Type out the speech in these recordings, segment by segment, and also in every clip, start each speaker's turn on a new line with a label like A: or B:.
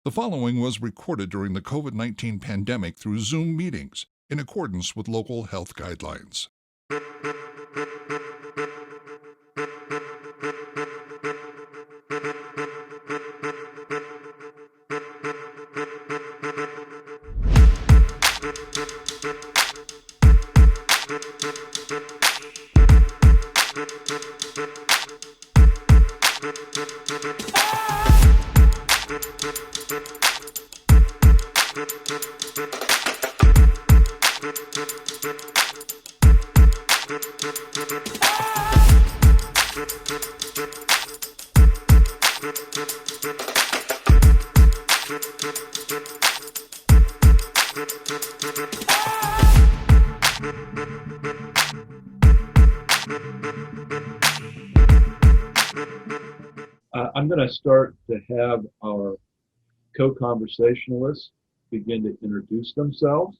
A: The following was recorded during the COVID-19 pandemic through Zoom meetings in accordance with local health guidelines.
B: I'm going to start to have our co-conversationalists begin to introduce themselves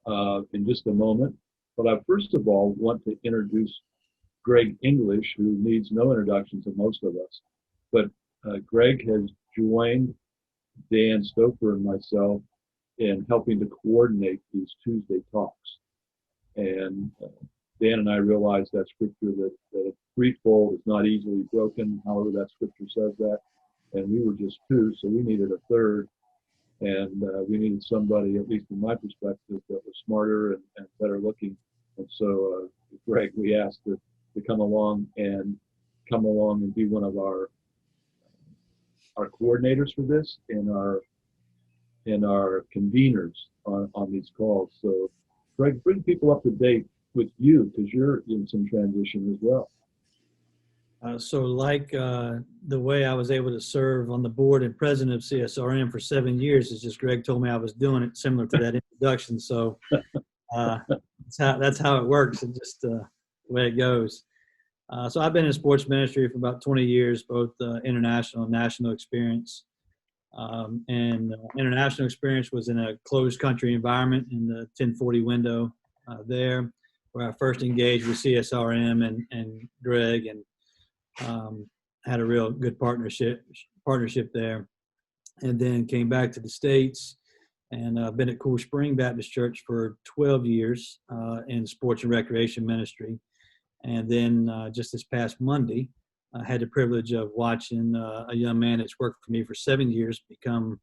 B: in just a moment. But I first of all want to introduce Greg English, who needs no introduction to most of us. But Greg has joined Dan Stoker and myself in helping to coordinate these Tuesday talks. And Dan and I realized that scripture that a threefold is not easily broken, however that scripture says that. And we were just two, so we needed a third. And we needed somebody, at least from my perspective, that was smarter and better looking. And so, Greg, we asked to come along and be one of our coordinators for this and our conveners on these calls. So, Greg, bring people up to date with you, because you're in some transition as well.
C: The way I was able to serve on the board and president of CSRM for 7 years is just Greg told me I was doing it, similar to that introduction. So that's how it works, and just the way it goes. So I've been in sports ministry for about 20 years, both international and national experience. International experience was in a closed country environment in the 1040 window there, where I first engaged with CSRM and Greg, and had a real good partnership there, and then came back to the States and been at Cool Spring Baptist Church for 12 years in sports and recreation ministry. And then just this past Monday, I had the privilege of watching a young man that's worked for me for 7 years become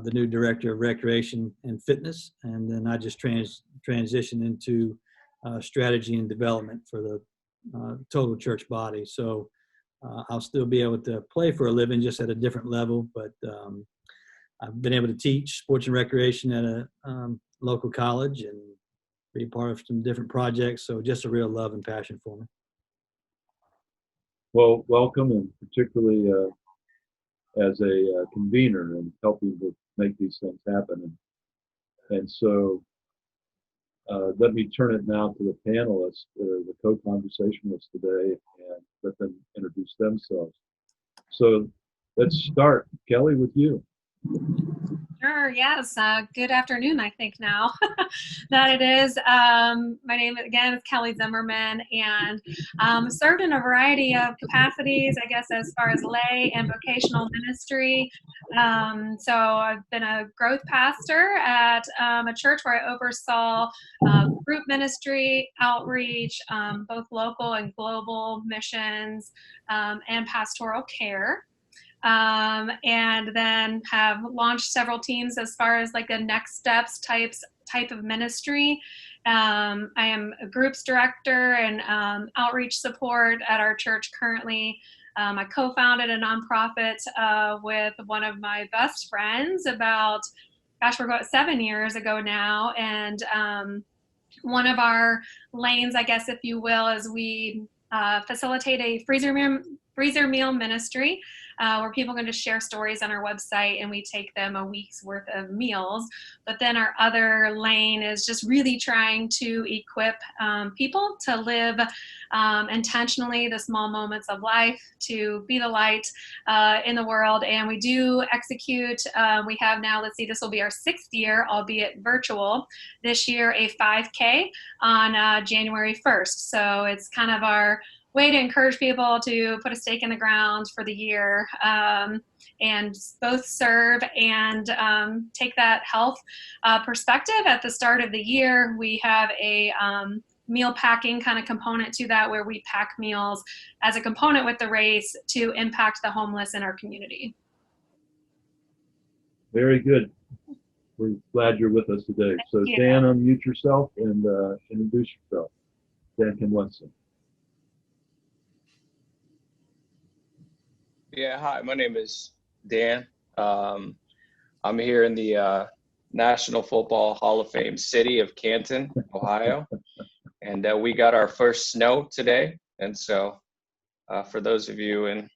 C: the new director of recreation and fitness. And then I just transitioned into strategy and development for the total church body. So I'll still be able to play for a living, just at a different level. But I've been able to teach sports and recreation at a local college and be part of some different projects. So just a real love and passion for me.
B: Well, welcome, and particularly as a convener and helping to make these things happen. And so let me turn it now to the panelists, the co-conversationalists today, and let them introduce themselves. So let's start, Kelly, with you.
D: Sure, yes. Good afternoon, I think now that it is. My name, again, is Kelly Zimmerman, and served in a variety of capacities, I guess, as far as lay and vocational ministry. So I've been a growth pastor at a church where I oversaw group ministry, outreach, both local and global missions, and pastoral care. And then have launched several teams as far as like a next steps type of ministry. I am a groups director and outreach support at our church currently. I co-founded a nonprofit with one of my best friends about 7 years ago now. And one of our lanes, I guess, if you will, is we facilitate a freezer meal ministry where people can just share stories on our website and we take them a week's worth of meals. But then our other lane is just really trying to equip people to live intentionally the small moments of life, to be the light in the world. And we do execute, we have now, this will be our 6th year, albeit virtual, this year, a 5K on January 1st. So it's kind of our way to encourage people to put a stake in the ground for the year, and both serve and take that health perspective at the start of the year. We have a meal packing kind of component to that, where we pack meals as a component with the race to impact the homeless in our community.
B: Very good. We're glad you're with us today. So
D: you.
B: Dan, unmute yourself and introduce yourself. Dan Kinwetson.
E: Yeah, hi, my name is Dan. I'm here in the National Football Hall of Fame city of Canton, Ohio. And we got our first snow today. And so for those of you in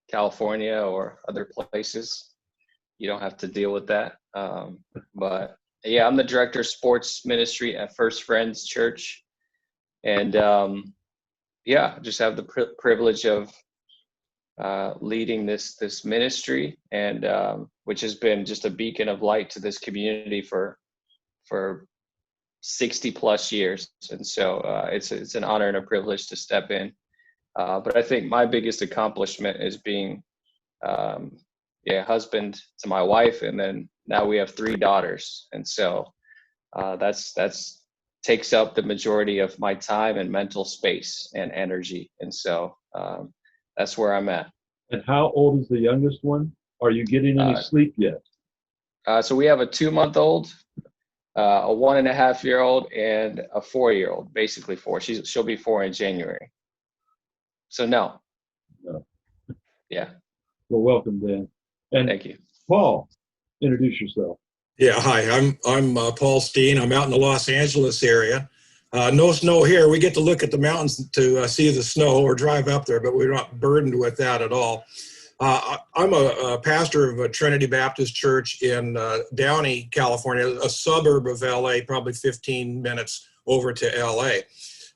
E: California or other places, you don't have to deal with that. But yeah, I'm the director of sports ministry at First Friends Church. And yeah, just have the privilege of leading this ministry, and which has been just a beacon of light to this community for 60 plus years. And so it's an honor and a privilege to step in. But I think my biggest accomplishment is being husband to my wife, and then now we have 3 daughters. And so that's takes up the majority of my time and mental space and energy. And so that's where I'm at.
B: And how old is the youngest one? Are you getting any sleep yet?
E: So we have a 2-month-old, a 1.5-year-old, and a 4-year-old, basically 4. She'll be 4 in January. So no. Yeah.
B: Well, welcome, Dan. And
E: Thank you.
B: Paul, introduce yourself.
F: Yeah, hi, I'm Paul Steen. I'm out in the Los Angeles area. No snow here. We get to look at the mountains to see the snow or drive up there, but we're not burdened with that at all. I'm a pastor of a Trinity Baptist Church in Downey, California, a suburb of LA, probably 15 minutes over to LA.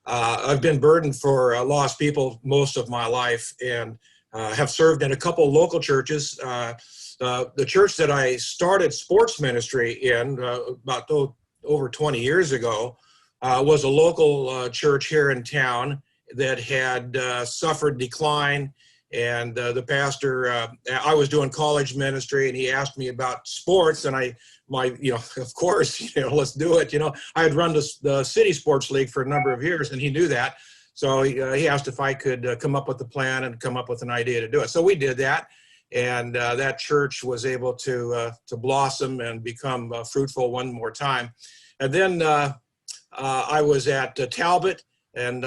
F: I've been burdened for lost people most of my life, and have served in a couple local churches. The church that I started sports ministry in about over 20 years ago was a local church here in town that had suffered decline. And the pastor, I was doing college ministry, and he asked me about sports, and of course, let's do it. I had run the city sports league for a number of years, and he knew that. So he asked if I could come up with a plan and come up with an idea to do it. So we did that, and that church was able to blossom and become fruitful one more time. And then I was at Talbot and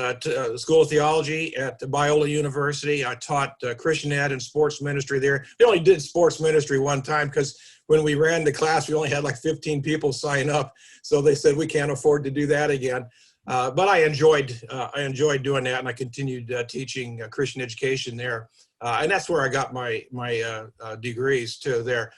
F: School of Theology at Biola University. I taught Christian Ed and sports ministry there. We only did sports ministry one time because when we ran the class, we only had like 15 people sign up. So they said, we can't afford to do that again. But I enjoyed doing that, and I continued teaching Christian education there. And that's where I got my degrees too there.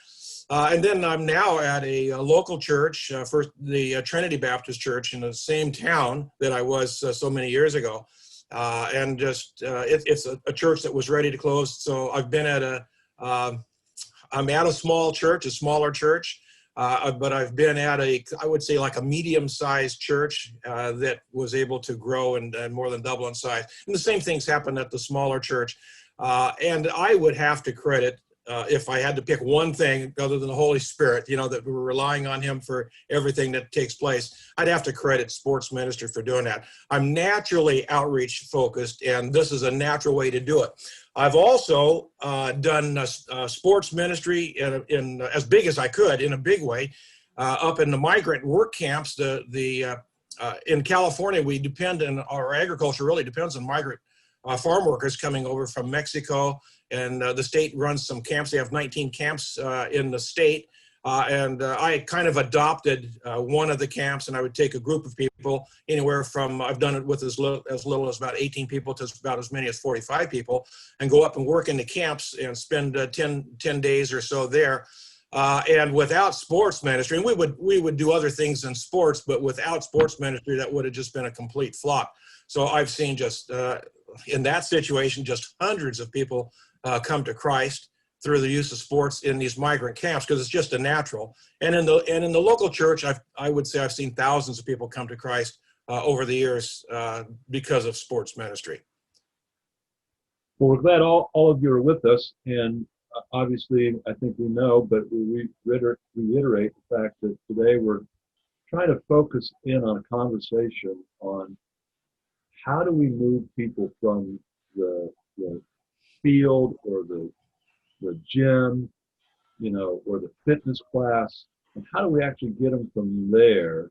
F: And then I'm now at a local church, first the Trinity Baptist Church in the same town that I was so many years ago. And just it's a church that was ready to close. So I've been at I'm at a small church, a smaller church. But I've been at I would say like a medium-sized church that was able to grow and more than double in size. And the same things happened at the smaller church. And I would have to credit, if I had to pick one thing other than the Holy Spirit, that we're relying on him for everything that takes place, I'd have to credit sports ministry for doing that. I'm naturally outreach focused, and this is a natural way to do it. I've also done sports ministry in as big as I could, in a big way, up in the migrant work camps. In California, we depend on our agriculture really depends on migrant farm workers coming over from Mexico, and the state runs some camps. They have 19 camps in the state. And I kind of adopted one of the camps, and I would take a group of people anywhere from, I've done it with as little as about 18 people to about as many as 45 people, and go up and work in the camps and spend 10 days or so there. And without sports ministry, and we would do other things in sports, but without sports ministry, that would have just been a complete flop. So I've seen just in that situation, just hundreds of people come to Christ through the use of sports in these migrant camps, because it's just a natural. And in the local church, I would say I've seen thousands of people come to Christ over the years because of sports ministry.
B: Well, we're glad all of you are with us, and obviously, I think we know, but we reiterate the fact that today we're trying to focus in on a conversation on how do we move people from the field or the gym, or the fitness class, and how do we actually get them from there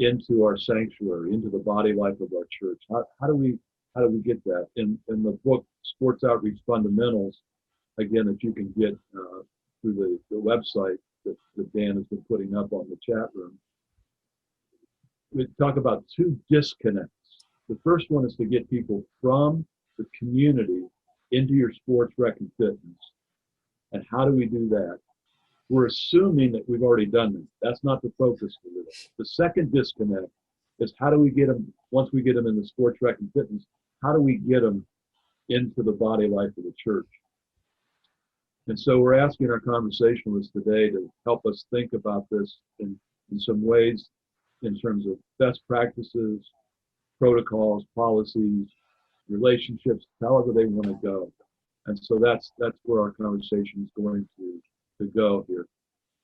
B: into our sanctuary, into the body life of our church? How do we get that? In the book Sports Outreach Fundamentals, again, that you can get through the website that Dan has been putting up on the chat room, we talk about two disconnects. The first one is to get people from the community into your sports rec and fitness. And how do we do that? We're assuming that we've already done that. That's not the focus for this. The second disconnect is how do we get them, once we get them in the sports rec and fitness, how do we get them into the body life of the church? And so we're asking our conversationalists today to help us think about this in some ways, in terms of best practices, protocols, policies, relationships, however they want to go. And so that's where our conversation is going to go here.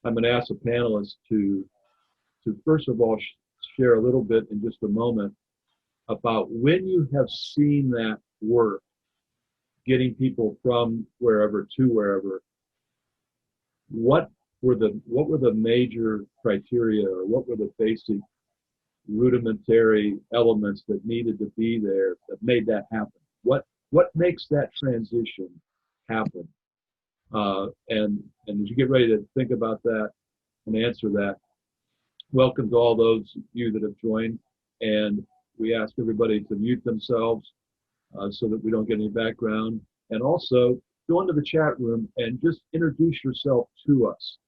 B: I'm going to ask the panelists to first of all share a little bit in just a moment about when you have seen that work, getting people from wherever to wherever. What were the major criteria, or what were the basic rudimentary elements that needed to be there that made that happen? What makes that transition happen? And as you get ready to think about that and answer that, welcome to all those of you that have joined. And we ask everybody to mute themselves so that we don't get any background. And also go into the chat room and just introduce yourself to us.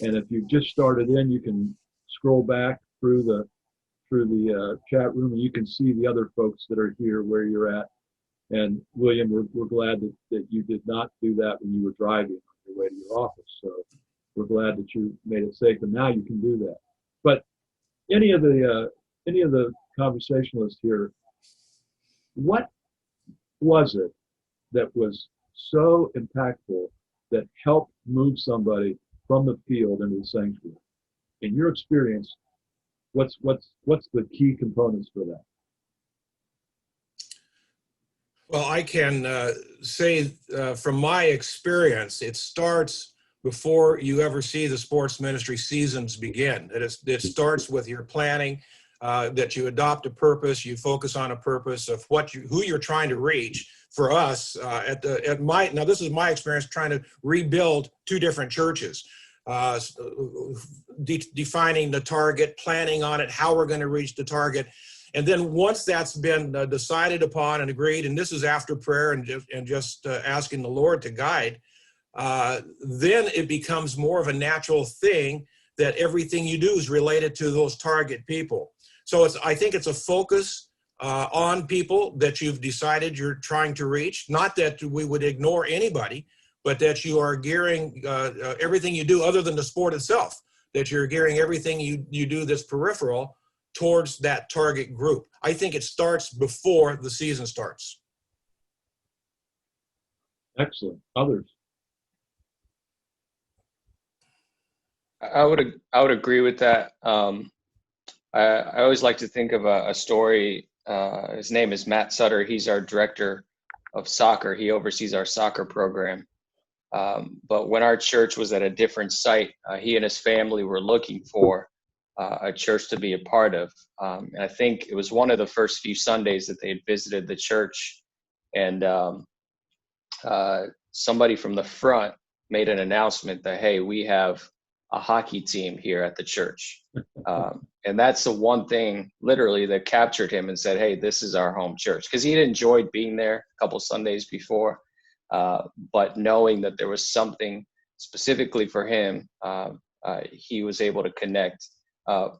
B: And if you've just started in, you can scroll back through the chat room and you can see the other folks that are here where you're at. And William, we're glad that you did not do that when you were driving on your way to your office. So we're glad that you made it safe, and now you can do that. But any of the conversationalists here, what was it that was so impactful that helped move somebody from the field into the sanctuary? In your experience, what's the key components for that?
F: Well, I can say from my experience, it starts before you ever see the sports ministry seasons begin. It starts with your planning, that you adopt a purpose, you focus on a purpose of who you're trying to reach. For us, now this is my experience trying to rebuild two different churches. Defining the target, planning on it, how we're going to reach the target. And then once that's been decided upon and agreed, and this is after prayer and just asking the Lord to guide, then it becomes more of a natural thing that everything you do is related to those target people. So I think it's a focus on people that you've decided you're trying to reach. Not that we would ignore anybody, but that you are gearing everything you do other than the sport itself, that you're gearing everything you do that's peripheral towards that target group. I think it starts before the season starts.
B: Excellent. Others?
E: I would agree with that. I always like to think of a story. His name is Matt Sutter. He's our director of soccer. He oversees our soccer program. But when our church was at a different site, he and his family were looking for a church to be a part of. And I think it was one of the first few Sundays that they had visited the church, and somebody from the front made an announcement that, hey, we have a hockey team here at the church. And that's the one thing literally that captured him and said, hey, this is our home church. Because he'd enjoyed being there a couple Sundays before, but knowing that there was something specifically for him, he was able to connect. But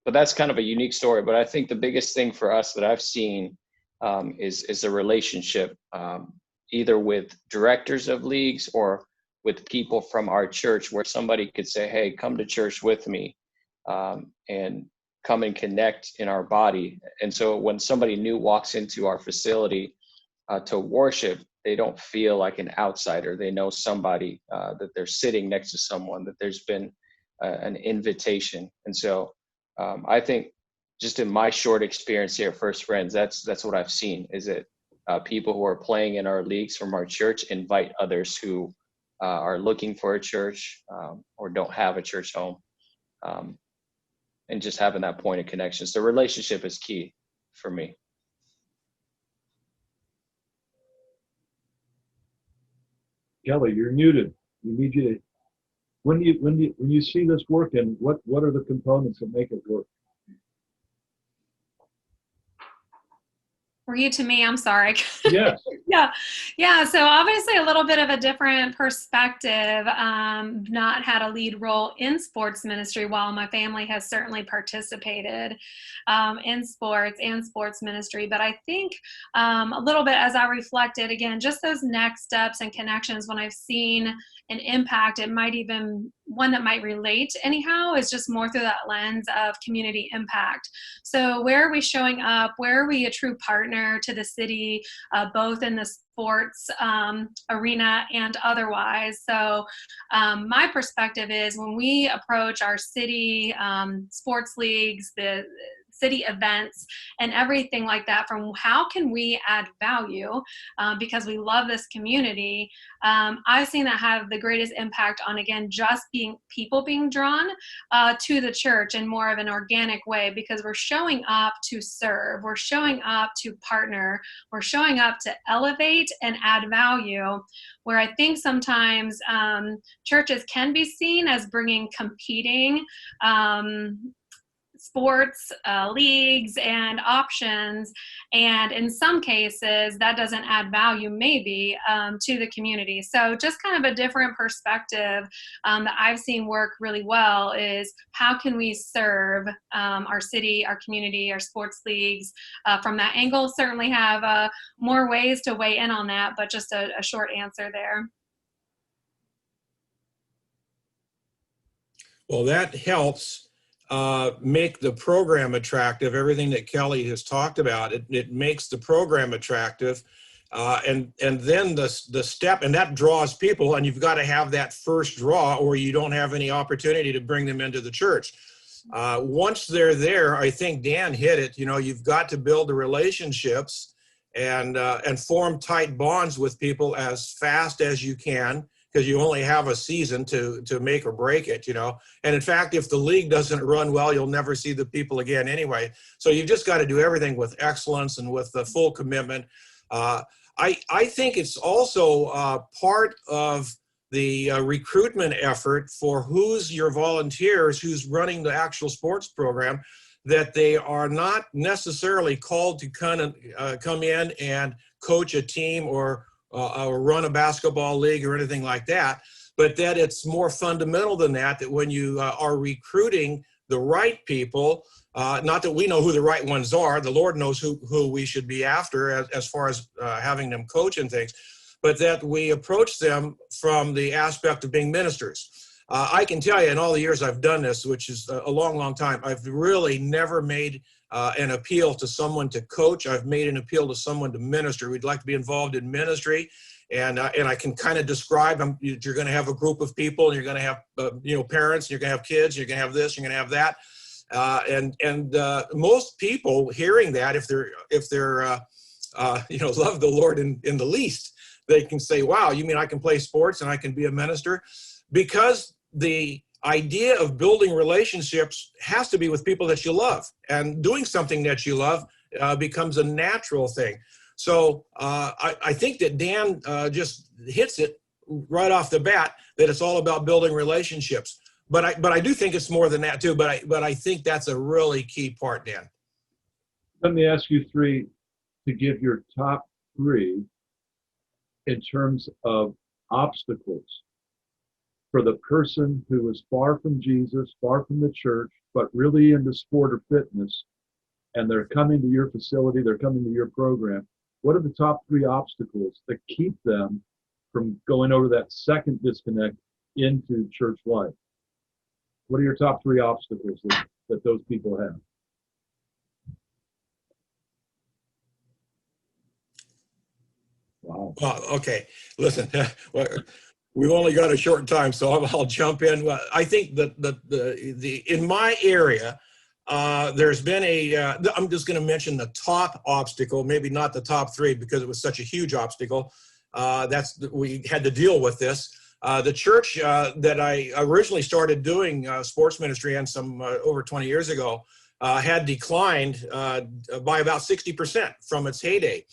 E: that's kind of a unique story. But I think the biggest thing for us that I've seen is a relationship, either with directors of leagues or with people from our church, where somebody could say, hey, come to church with me, and come and connect in our body. And so when somebody new walks into our facility, to worship, they don't feel like an outsider. They know somebody, that they're sitting next to someone, that there's been an invitation. And so I think just in my short experience here at First Friends, that's what I've seen, is that people who are playing in our leagues from our church invite others who are looking for a church or don't have a church home, and just having that point of connection. So relationship is key for me.
B: Kelly, you're muted. We need you to. When you see this working, what are the components that make it work?
D: Were you to me? I'm sorry.
B: Yes.
D: Yeah. So obviously a little bit of a different perspective. Not had a lead role in sports ministry, while my family has certainly participated in sports and sports ministry. But I think a little bit as I reflected, again, just those next steps and connections when I've seen an impact, it might even one that might relate anyhow, is just more through that lens of community impact. So where are we showing up? Where are we a true partner to the city, both in the sports arena and otherwise? So my perspective is when we approach our city sports leagues, the city events and everything like that, from how can we add value because we love this community. I've seen that have the greatest impact on, again, just people being drawn to the church in more of an organic way, because we're showing up to serve, we're showing up to partner, we're showing up to elevate and add value, where I think sometimes churches can be seen as bringing competing sports leagues and options, and in some cases that doesn't add value maybe to the community. So just kind of a different perspective that I've seen work really well is how can we serve our city, our community, our sports leagues from that angle. Certainly have more ways to weigh in on that, but just a short answer there.
F: Well, that helps make the program attractive. Everything that Kelly has talked about, it makes the program attractive. And then the step, and that draws people, and you've got to have that first draw or you don't have any opportunity to bring them into the church. Once they're there, I think Dan hit it, you've got to build the relationships and form tight bonds with people as fast as you can, because you only have a season to make or break it, And in fact, if the league doesn't run well, you'll never see the people again anyway. So you've just got to do everything with excellence and with the full commitment. I think it's also part of the recruitment effort for who's your volunteers, who's running the actual sports program, that they are not necessarily called to come in and coach a team or run a basketball league or anything like that, but that it's more fundamental than that, that when you are recruiting the right people, not that we know who the right ones are, the Lord knows who we should be after as far as having them coach and things, but that we approach them from the aspect of being ministers. I can tell you in all the years I've done this, which is a long, long time, I've really never made an appeal to someone to coach. I've made an appeal to someone to minister. We'd like to be involved in ministry. And I can kind of describe them. You're going to have a group of people, and you're going to have, parents, and you're going to have kids, you're going to have this, you're going to have that. And most people hearing that, if they're love the Lord in the least, they can say, wow, you mean I can play sports and I can be a minister? Because the idea of building relationships has to be with people that you love, and doing something that you love becomes a natural thing. So I think that Dan just hits it right off the bat, that it's all about building relationships. But I do think it's more than that too. But I think that's a really key part, Dan.
B: Let me ask you three to give your top three in terms of obstacles for the person who is far from Jesus, far from the church, but really into sport or fitness, and they're coming to your facility, they're coming to your program. What are the top three obstacles that keep them from going over that second disconnect into church life? What are your top three obstacles that those people have? Wow.
F: Okay. Listen, well, we've only got a short time, so I'll jump in. Well, I think that the in my area, there's been I'm just going to mention the top obstacle, maybe not the top three because it was such a huge obstacle. We had to deal with this. The church that I originally started doing sports ministry in some over 20 years ago had declined by about 60% from its heyday.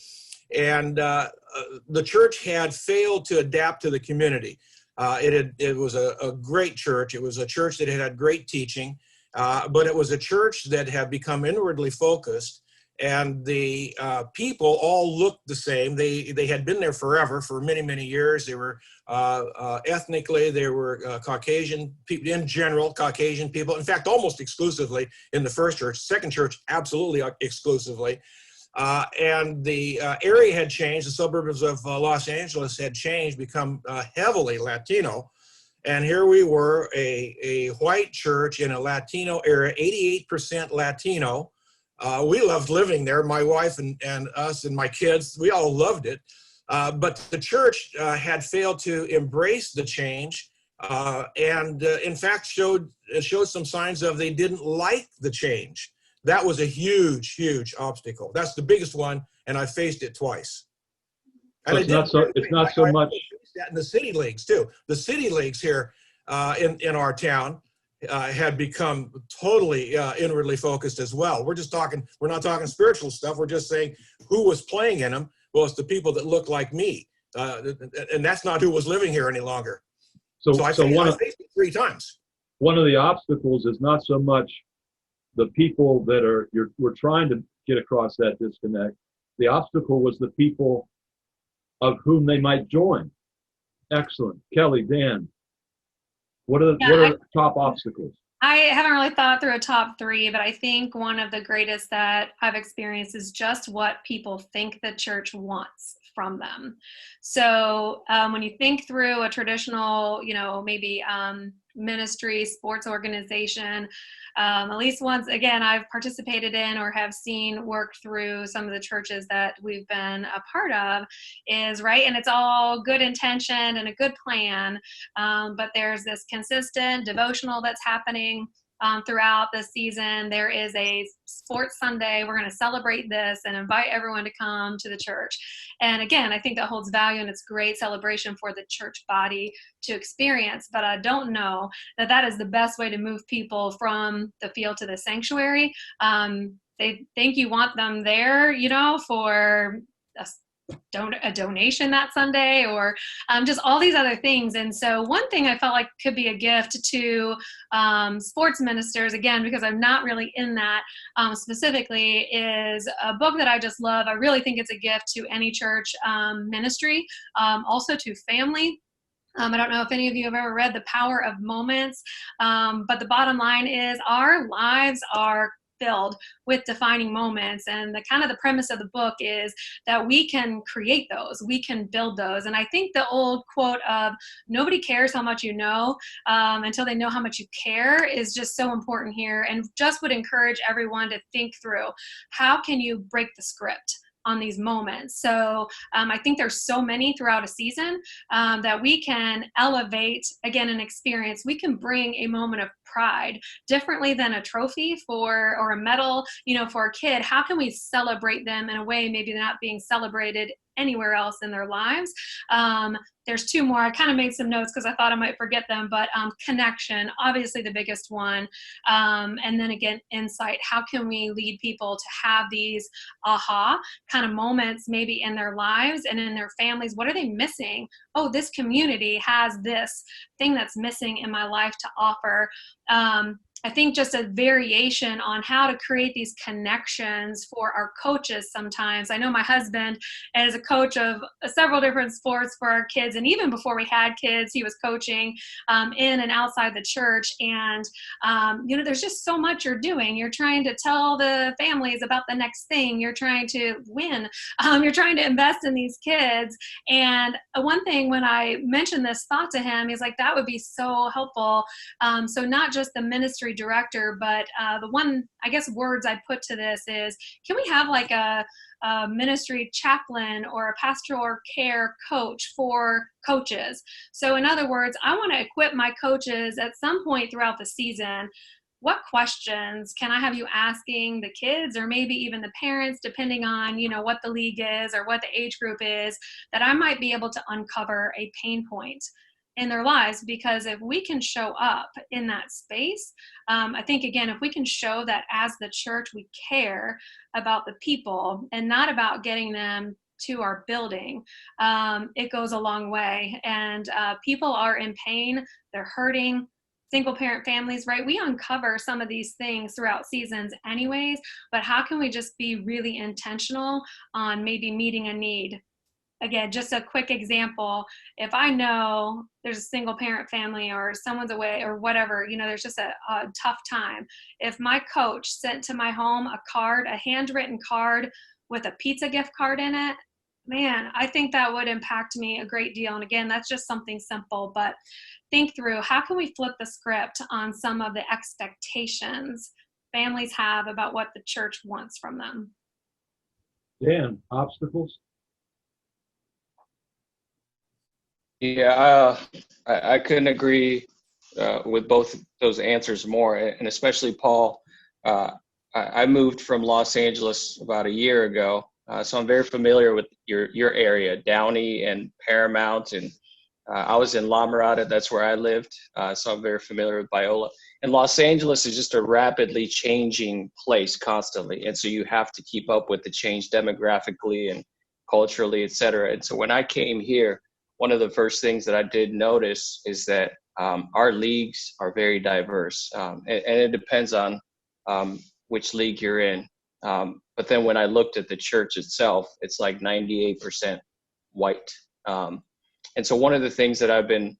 F: And the church had failed to adapt to the community. It was a great church. It was a church that had great teaching, but it was a church that had become inwardly focused, and the people all looked the same. They had been there forever, for many, many years. They were ethnically, they were Caucasian people, in general, Caucasian people. In fact, almost exclusively in the first church. Second church, absolutely exclusively. And the area had changed. The suburbs of Los Angeles had changed, become heavily Latino. And here we were, a white church in a Latino area, 88% Latino. We loved living there, my wife and us and my kids. We all loved it. But the church had failed to embrace the change and in fact showed some signs of they didn't like the change. That was a huge, huge obstacle. That's the biggest one, and I faced it twice. And
B: So it's not so much
F: that in the city leagues too. The city leagues here in our town had become totally inwardly focused as well. We're not talking spiritual stuff. We're just saying who was playing in them. Well, it's the people that look like me, and that's not who was living here any longer. So I faced it 3 times.
B: One of the obstacles is not so much the people that we're trying to get across that disconnect. The obstacle was the people of whom they might join. Excellent. Kelly, Dan, what are the top obstacles?
D: I haven't really thought through a top 3, but I think one of the greatest that I've experienced is just what people think the church wants from them. So when you think through a traditional, maybe ministry, sports organization, at least once, again, I've participated in or have seen work through some of the churches that we've been a part of is, right, and it's all good intention and a good plan, but there's this consistent devotional that's happening throughout the season. There is a sports Sunday. We're going to celebrate this and invite everyone to come to the church. And again, I think that holds value and it's great celebration for the church body to experience. But I don't know that is the best way to move people from the field to the sanctuary. They think you want them there, for a donation that Sunday or just all these other things. And so one thing I felt like could be a gift to sports ministers, again, because I'm not really in that specifically, is a book that I just love. I really think it's a gift to any church ministry, also to family. I don't know if any of you have ever read The Power of Moments, but the bottom line is our lives are filled with defining moments, and the premise of the book is that we can create those, we can build those. And I think the old quote of nobody cares how much you know until they know how much you care is just so important here, and just would encourage everyone to think through how can you break the script on these moments. So I think there's so many throughout a season that we can elevate, again, an experience. We can bring a moment of pride differently than a trophy or a medal, for a kid. How can we celebrate them in a way maybe they're not being celebrated anywhere else in their lives? There's 2 more. I kind of made some notes because I thought I might forget them, but connection, obviously the biggest one. And then again, insight. How can we lead people to have these aha kind of moments maybe in their lives and in their families? What are they missing? Oh, this community has this thing that's missing in my life to offer. I think just a variation on how to create these connections for our coaches sometimes. I know my husband is a coach of several different sports for our kids, and even before we had kids, he was coaching in and outside the church. And, there's just so much you're doing. You're trying to tell the families about the next thing. You're trying to win. You're trying to invest in these kids. And one thing, when I mentioned this thought to him, he's like, that would be so helpful. So not just the ministry ministry director, but the one, I guess, words I put to this is, can we have like a ministry chaplain or a pastoral care coach for coaches? So in other words, I want to equip my coaches at some point throughout the season. What questions can I have you asking the kids, or maybe even the parents, depending on, what the league is or what the age group is, that I might be able to uncover a pain point in their lives? Because if we can show up in that space, I think, again, if we can show that as the church we care about the people and not about getting them to our building, it goes a long way. And people are in pain, they're hurting. Single parent families, right? We uncover some of these things throughout seasons anyways, but how can we just be really intentional on maybe meeting a need? Again, just a quick example. If I know there's a single parent family or someone's away or whatever, there's just a tough time. If my coach sent to my home a handwritten card with a pizza gift card in it, man, I think that would impact me a great deal. And again, that's just something simple, but think through, how can we flip the script on some of the expectations families have about what the church wants from them?
B: Dan, obstacles?
E: Yeah, I couldn't agree with both those answers more, and especially Paul. I moved from Los Angeles about a year ago, so I'm very familiar with your area, Downey and Paramount, and I was in La Mirada. That's where I lived, so I'm very familiar with Biola. And Los Angeles is just a rapidly changing place constantly, and so you have to keep up with the change demographically and culturally, et cetera. And so when I came here, one of the first things that I did notice is that our leagues are very diverse, and it depends on which league you're in. But then when I looked at the church itself, it's like 98% white. And so one of the things that I've been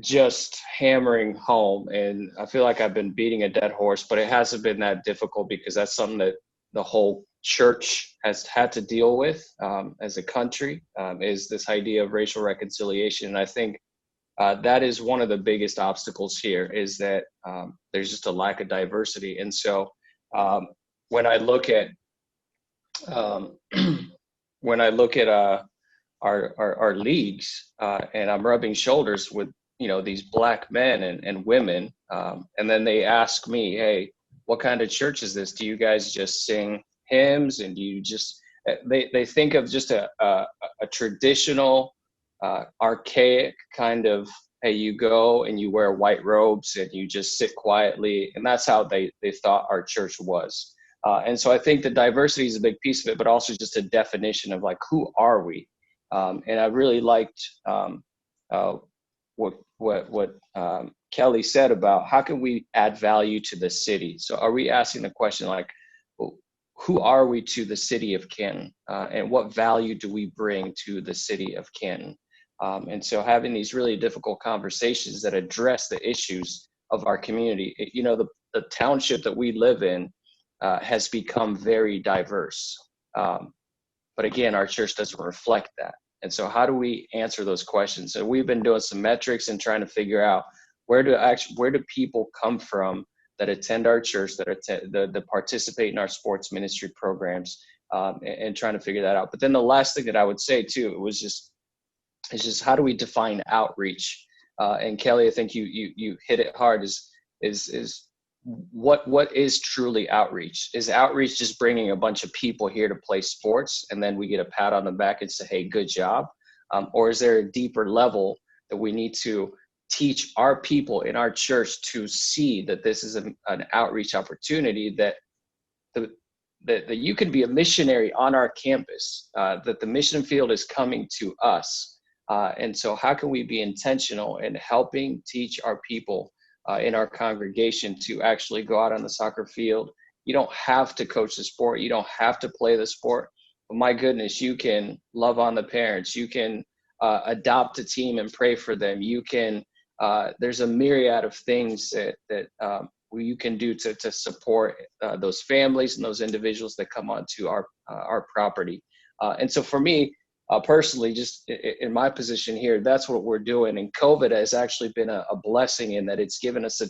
E: just hammering home, and I feel like I've been beating a dead horse, but it hasn't been that difficult because that's something that the whole church has had to deal with as a country, is this idea of racial reconciliation. And I think that is one of the biggest obstacles here, is that there's just a lack of diversity. And so when I look at our leagues, and I'm rubbing shoulders with these Black men and women, and then they ask me, hey, what kind of church is this? Do you guys just sing hymns, and do you just they think of just a traditional archaic kind of, hey, you go and you wear white robes and you just sit quietly, and that's how they thought our church was. And so I think the diversity is a big piece of it, but also just a definition of like, who are we? And I really liked what Kelly said about how can we add value to the city. So are we asking the question like, who are we to the city of Canton, and what value do we bring to the city of Canton? And so having these really difficult conversations that address the issues of our community. The township that we live in has become very diverse. But again, our church doesn't reflect that. And so how do we answer those questions? So we've been doing some metrics and trying to figure out where do people come from that attend our church, that participate in our sports ministry programs, and trying to figure that out. But then the last thing that I would say too, it's just how do we define outreach? And Kelly, I think you hit it hard. Is what is truly outreach? Is outreach just bringing a bunch of people here to play sports and then we get a pat on the back and say, hey, good job? Or is there a deeper level that we need to teach our people in our church to see that this is an outreach opportunity, that you can be a missionary on our campus, that the mission field is coming to us. And so how can we be intentional in helping teach our people in our congregation to actually go out on the soccer field? You don't have to coach the sport. You don't have to play the sport. But my goodness, you can love on the parents. You can adopt a team and pray for them. You can, there's a myriad of things that you can do to support those families and those individuals that come onto our property. And so for me, personally, just in my position here, that's what we're doing. And COVID has actually been a blessing in that it's given us a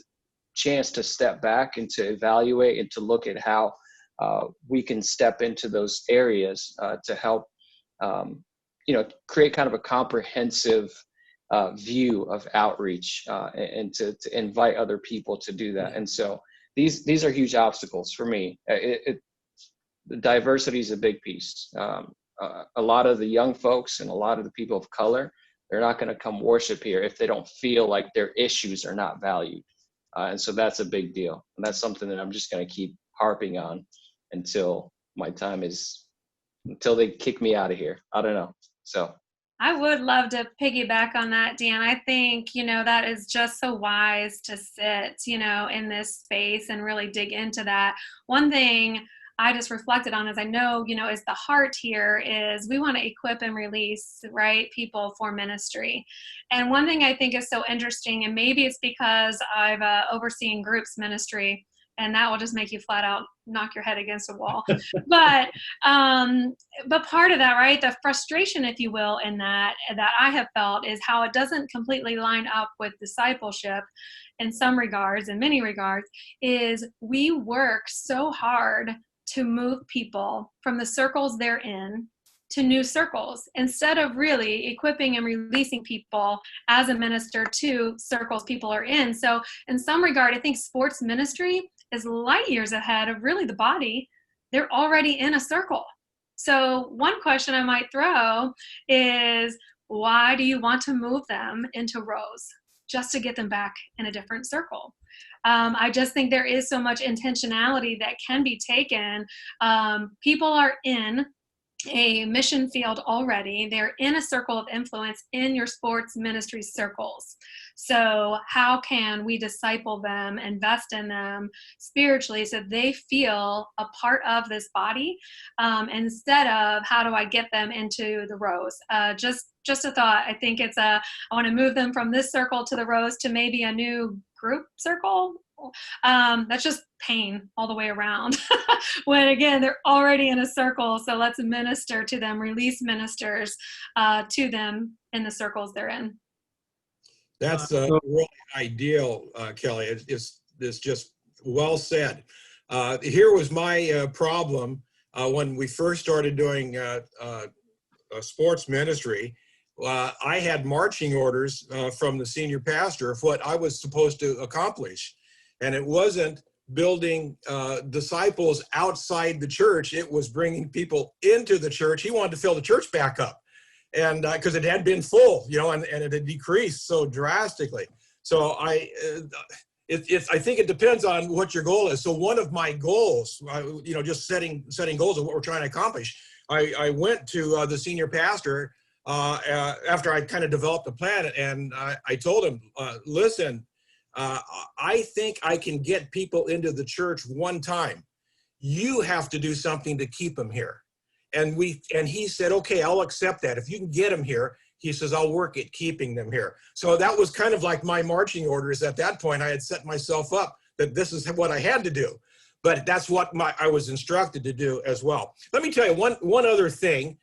E: chance to step back and to evaluate and to look at how we can step into those areas to help, create kind of a comprehensive view of outreach and to invite other people to do that. And so these are huge obstacles for me. The diversity is a big piece. A lot of the young folks and a lot of the people of color, they're not going to come worship here if they don't feel like their issues are not valued. And so that's a big deal. And that's something that I'm just going to keep harping on until they kick me out of here. I don't know. So
D: I would love to piggyback on that, Dan. I think, that is just so wise to sit, in this space and really dig into that. One thing I just reflected on, as I know, is the heart here is we want to equip and release, right, people for ministry. And one thing I think is so interesting, and maybe it's because I've overseen groups ministry, and that will just make you flat out knock your head against a wall. But part of that, right, the frustration, if you will, in that I have felt is how it doesn't completely line up with discipleship in some regards, in many regards, is we work so hard to move people from the circles they're in to new circles instead of really equipping and releasing people as a minister to circles people are in. So in some regard, I think sports ministry is light years ahead of really the body. They're already in a circle. So one question I might throw is, why do you want to move them into rows just to get them back in a different circle? I just think there is so much intentionality that can be taken. People are in a mission field already. They're in a circle of influence in your sports ministry circles. So how can we disciple them, invest in them spiritually so they feel a part of this body, instead of how do I get them into the rows? Just a thought. I think I want to move them from this circle to the rows to maybe a new group circle. That's just pain all the way around. When again, they're already in a circle. So let's minister to them, release ministers to them in the circles they're in.
F: That's really ideal, Kelly. It's just well said. Here was my problem when we first started doing sports ministry. I had marching orders from the senior pastor of what I was supposed to accomplish. And it wasn't building disciples outside the church. It was bringing people into the church. He wanted to fill the church back up. And because it had been full, and it had decreased so drastically. So I think it depends on what your goal is. So one of my goals, just setting goals of what we're trying to accomplish. I went to the senior pastor after I kind of developed a plan, and I told him, listen, I think I can get people into the church one time. You have to do something to keep them here. And he said, okay, I'll accept that. If you can get them here, he says, I'll work at keeping them here. So that was kind of like my marching orders. At that point, I had set myself up that this is what I had to do. But that's what I was instructed to do as well. Let me tell you one other thing.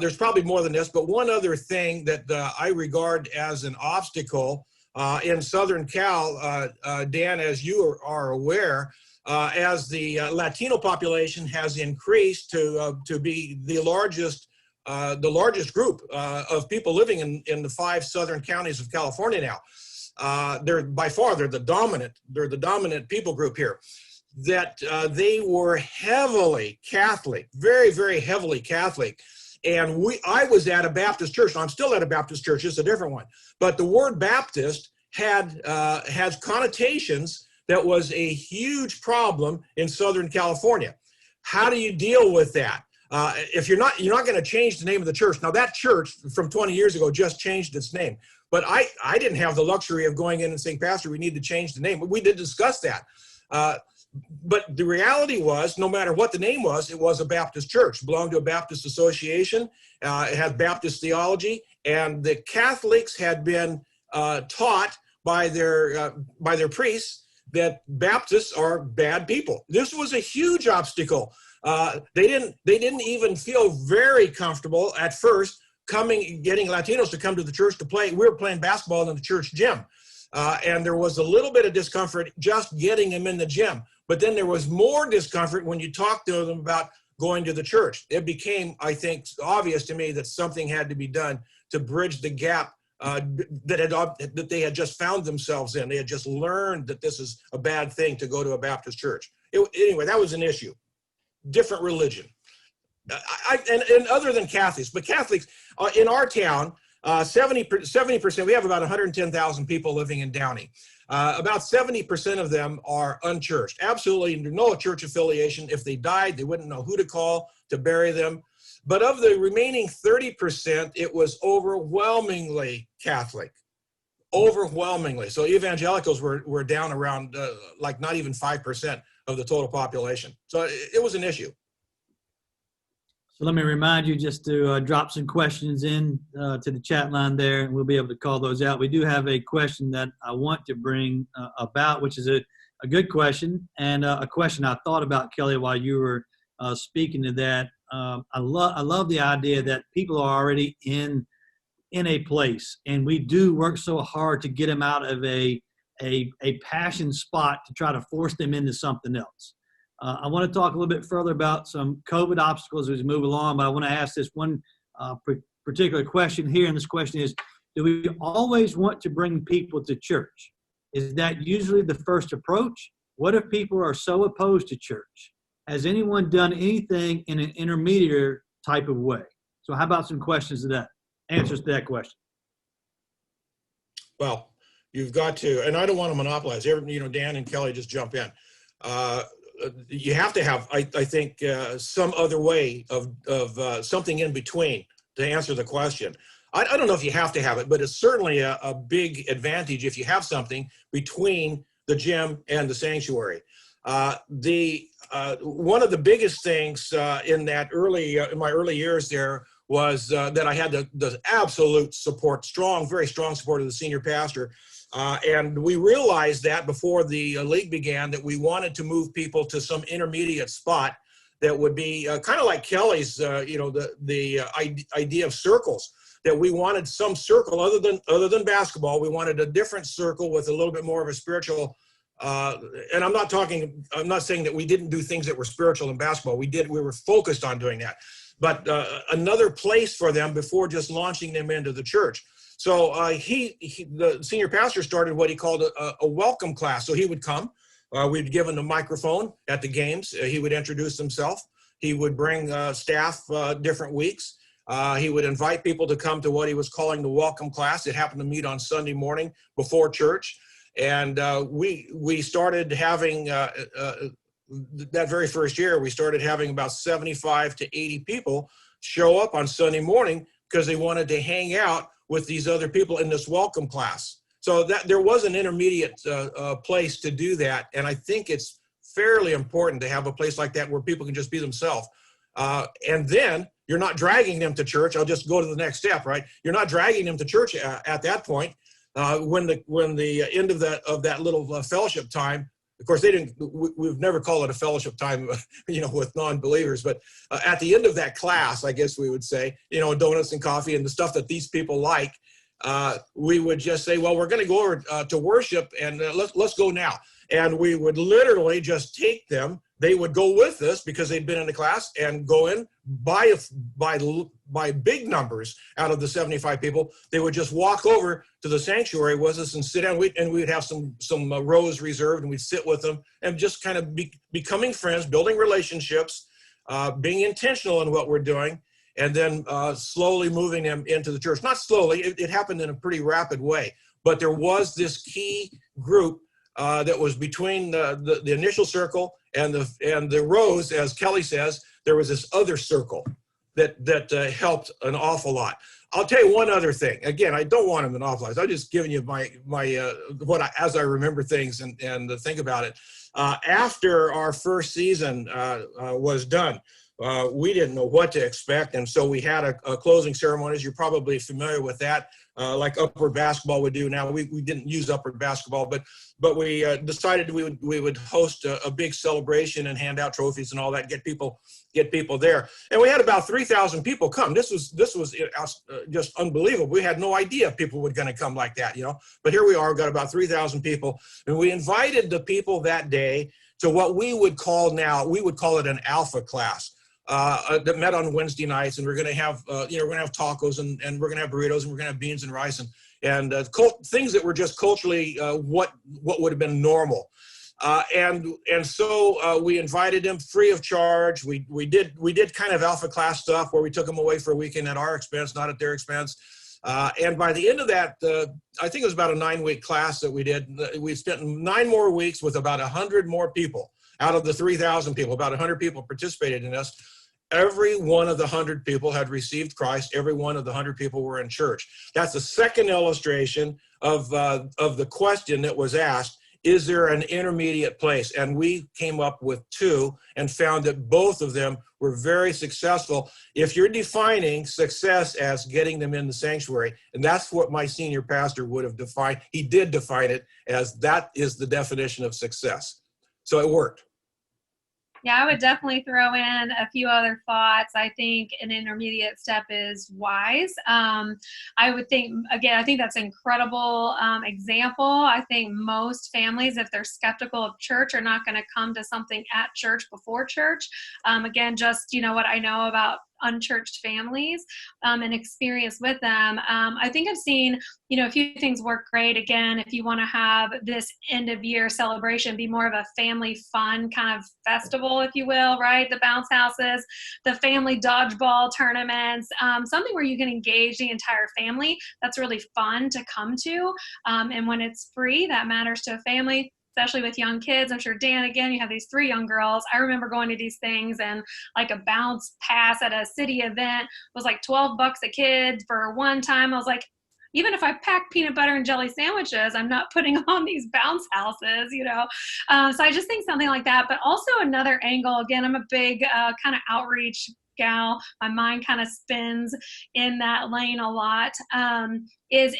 F: There's probably more than this, but one other thing that I regard as an obstacle in Southern Cal, Dan, as you are aware, as the Latino population has increased to be the largest group of people living in the 5 southern counties of California now. They're the dominant people group here. That they were heavily Catholic, very, very heavily Catholic. And I was at a Baptist church, and I'm still at a Baptist church, it's a different one. But the word Baptist has connotations that was a huge problem in Southern California. How do you deal with that? If you're not going to change the name of the church. Now that church from 20 years ago just changed its name. But I didn't have the luxury of going in and saying, Pastor, we need to change the name. We did discuss that. But the reality was, no matter what the name was, it was a Baptist church. It belonged to a Baptist association. It had Baptist theology. And the Catholics had been taught by their priests that Baptists are bad people. This was a huge obstacle. They didn't even feel very comfortable at first getting Latinos to come to the church to play. We were playing basketball in the church gym. And there was a little bit of discomfort just getting them in the gym. But then there was more discomfort when you talked to them about going to the church. It became, I think, obvious to me that something had to be done to bridge the gap that they had just found themselves in. They had just learned that this is a bad thing to go to a Baptist church. Anyway, that was an issue. Different religion. And other than Catholics, but Catholics in our town, 70%, we have about 110,000 people living in Downey. About 70% of them are unchurched. Absolutely no church affiliation. If they died, they wouldn't know who to call to bury them. But of the remaining 30%, it was overwhelmingly Catholic. Overwhelmingly. So evangelicals were down around like not even 5% of the total population. So it was an issue.
C: So let me remind you just to drop some questions in to the chat line there, and we'll be able to call those out. We do have a question that I want to bring about, which is a good question, and a question I thought about, Kelly, while you were speaking to that. I love the idea that people are already in a place, and we do work so hard to get them out of a passion spot to try to force them into something else. I want to talk a little bit further about some COVID obstacles as we move along, but I want to ask this one particular question here, and this question is, do we always want to bring people to church? Is that usually the first approach? What if people are so opposed to church? Has anyone done anything in an intermediate type of way? So how about some questions to that, answers to that question?
F: Well, you've got to, and I don't want to monopolize. Dan and Kelly just jump in. You have to have, I think, some other way of something in between to answer the question. I don't know if you have to have it, but it's certainly a big advantage if you have something between the gym and the sanctuary. One of the biggest things in my early years there was that I had the absolute support, very strong support of the senior pastor. And we realized that before the league began that we wanted to move people to some intermediate spot that would be kind of like Kelly's, the idea of circles, that we wanted some circle other than basketball. We wanted a different circle with a little bit more of a spiritual, and I'm not saying that we didn't do things that were spiritual in basketball. We were focused on doing that, but another place for them before just launching them into the church. So the senior pastor started what he called a welcome class. So he would come, we'd give him the microphone at the games. He would introduce himself. He would bring staff different weeks. He would invite people to come to what he was calling the welcome class. It happened to meet on Sunday morning before church. And we started having, that very first year, we started having about 75 to 80 people show up on Sunday morning because they wanted to hang out with these other people in this welcome class. So that there was an intermediate place to do that. And I think it's fairly important to have a place like that where people can just be themselves. And then you're not dragging them to church. I'll just go to the next step, right? You're not dragging them to church at that point. When the end of that little fellowship time, of course, we've never called it a fellowship time, with non-believers, but at the end of that class, I guess we would say, donuts and coffee and the stuff that these people like, we would just say, well, we're going to go over to worship and let's go now. And we would literally just take them. They would go with us because they'd been in the class and go in by big numbers out of the 75 people. They would just walk over to the sanctuary with us and sit down. And we'd have some rows reserved, and we'd sit with them and just kind of becoming friends, building relationships, being intentional in what we're doing, and then slowly moving them into the church. Not slowly, it happened in a pretty rapid way, but there was this key group that was between the initial circle and the rows, as Kelly says. There was this other circle that helped an awful lot. I'll tell you one other thing. Again, I don't want to monopolize. I'm just giving you as I remember things and think about it. After our first season was done, we didn't know what to expect, and so we had a closing ceremony. You're probably familiar with that. like Upward Basketball would do. Now we didn't use Upward Basketball, but we decided we would host a big celebration and hand out trophies and all that, get people there. And we had about 3,000 people come. This was just unbelievable. We had no idea people were going to come like that, But here we are, got about 3,000 people, and we invited the people that day to what we would call it an alpha class. That met on Wednesday nights, and we're going to have we're going to have tacos and we're going to have burritos and we're going to have beans and rice and things that were just culturally what would have been normal. So we invited them free of charge. We did kind of alpha class stuff where we took them away for a weekend at our expense, not at their expense. And by the end of that, I think it was about a 9-week class that we did. We spent 9 more weeks with about 100 more people out of the 3,000 people. About 100 people participated in this. Every one of the 100 people had received Christ. Every one of the 100 people were in church. That's the second illustration of the question that was asked. Is there an intermediate place? And we came up with 2 and found that both of them were very successful. If you're defining success as getting them in the sanctuary, and that's what my senior pastor would have defined, he did define it as that is the definition of success. So it worked.
D: Yeah, I would definitely throw in a few other thoughts. I think an intermediate step is wise. I would think, again, I think that's an incredible example. I think most families, if they're skeptical of church, are not going to come to something at church before church. Again, just, what I know about unchurched families and experience with them. I think I've seen, a few things work great. Again, if you want to have this end of year celebration be more of a family fun kind of festival, if you will, right? The bounce houses, the family dodgeball tournaments, something where you can engage the entire family. That's really fun to come to. And when it's free, that matters to a family, especially with young kids. I'm sure, Dan, again, you have these 3 young girls. I remember going to these things, and like a bounce pass at a city event was like $12 a kid for one time. I was like, even if I pack peanut butter and jelly sandwiches, I'm not putting on these bounce houses, So I just think something like that. But also another angle, again, I'm a big kind of outreach gal. My mind kind of spins in that lane a lot, is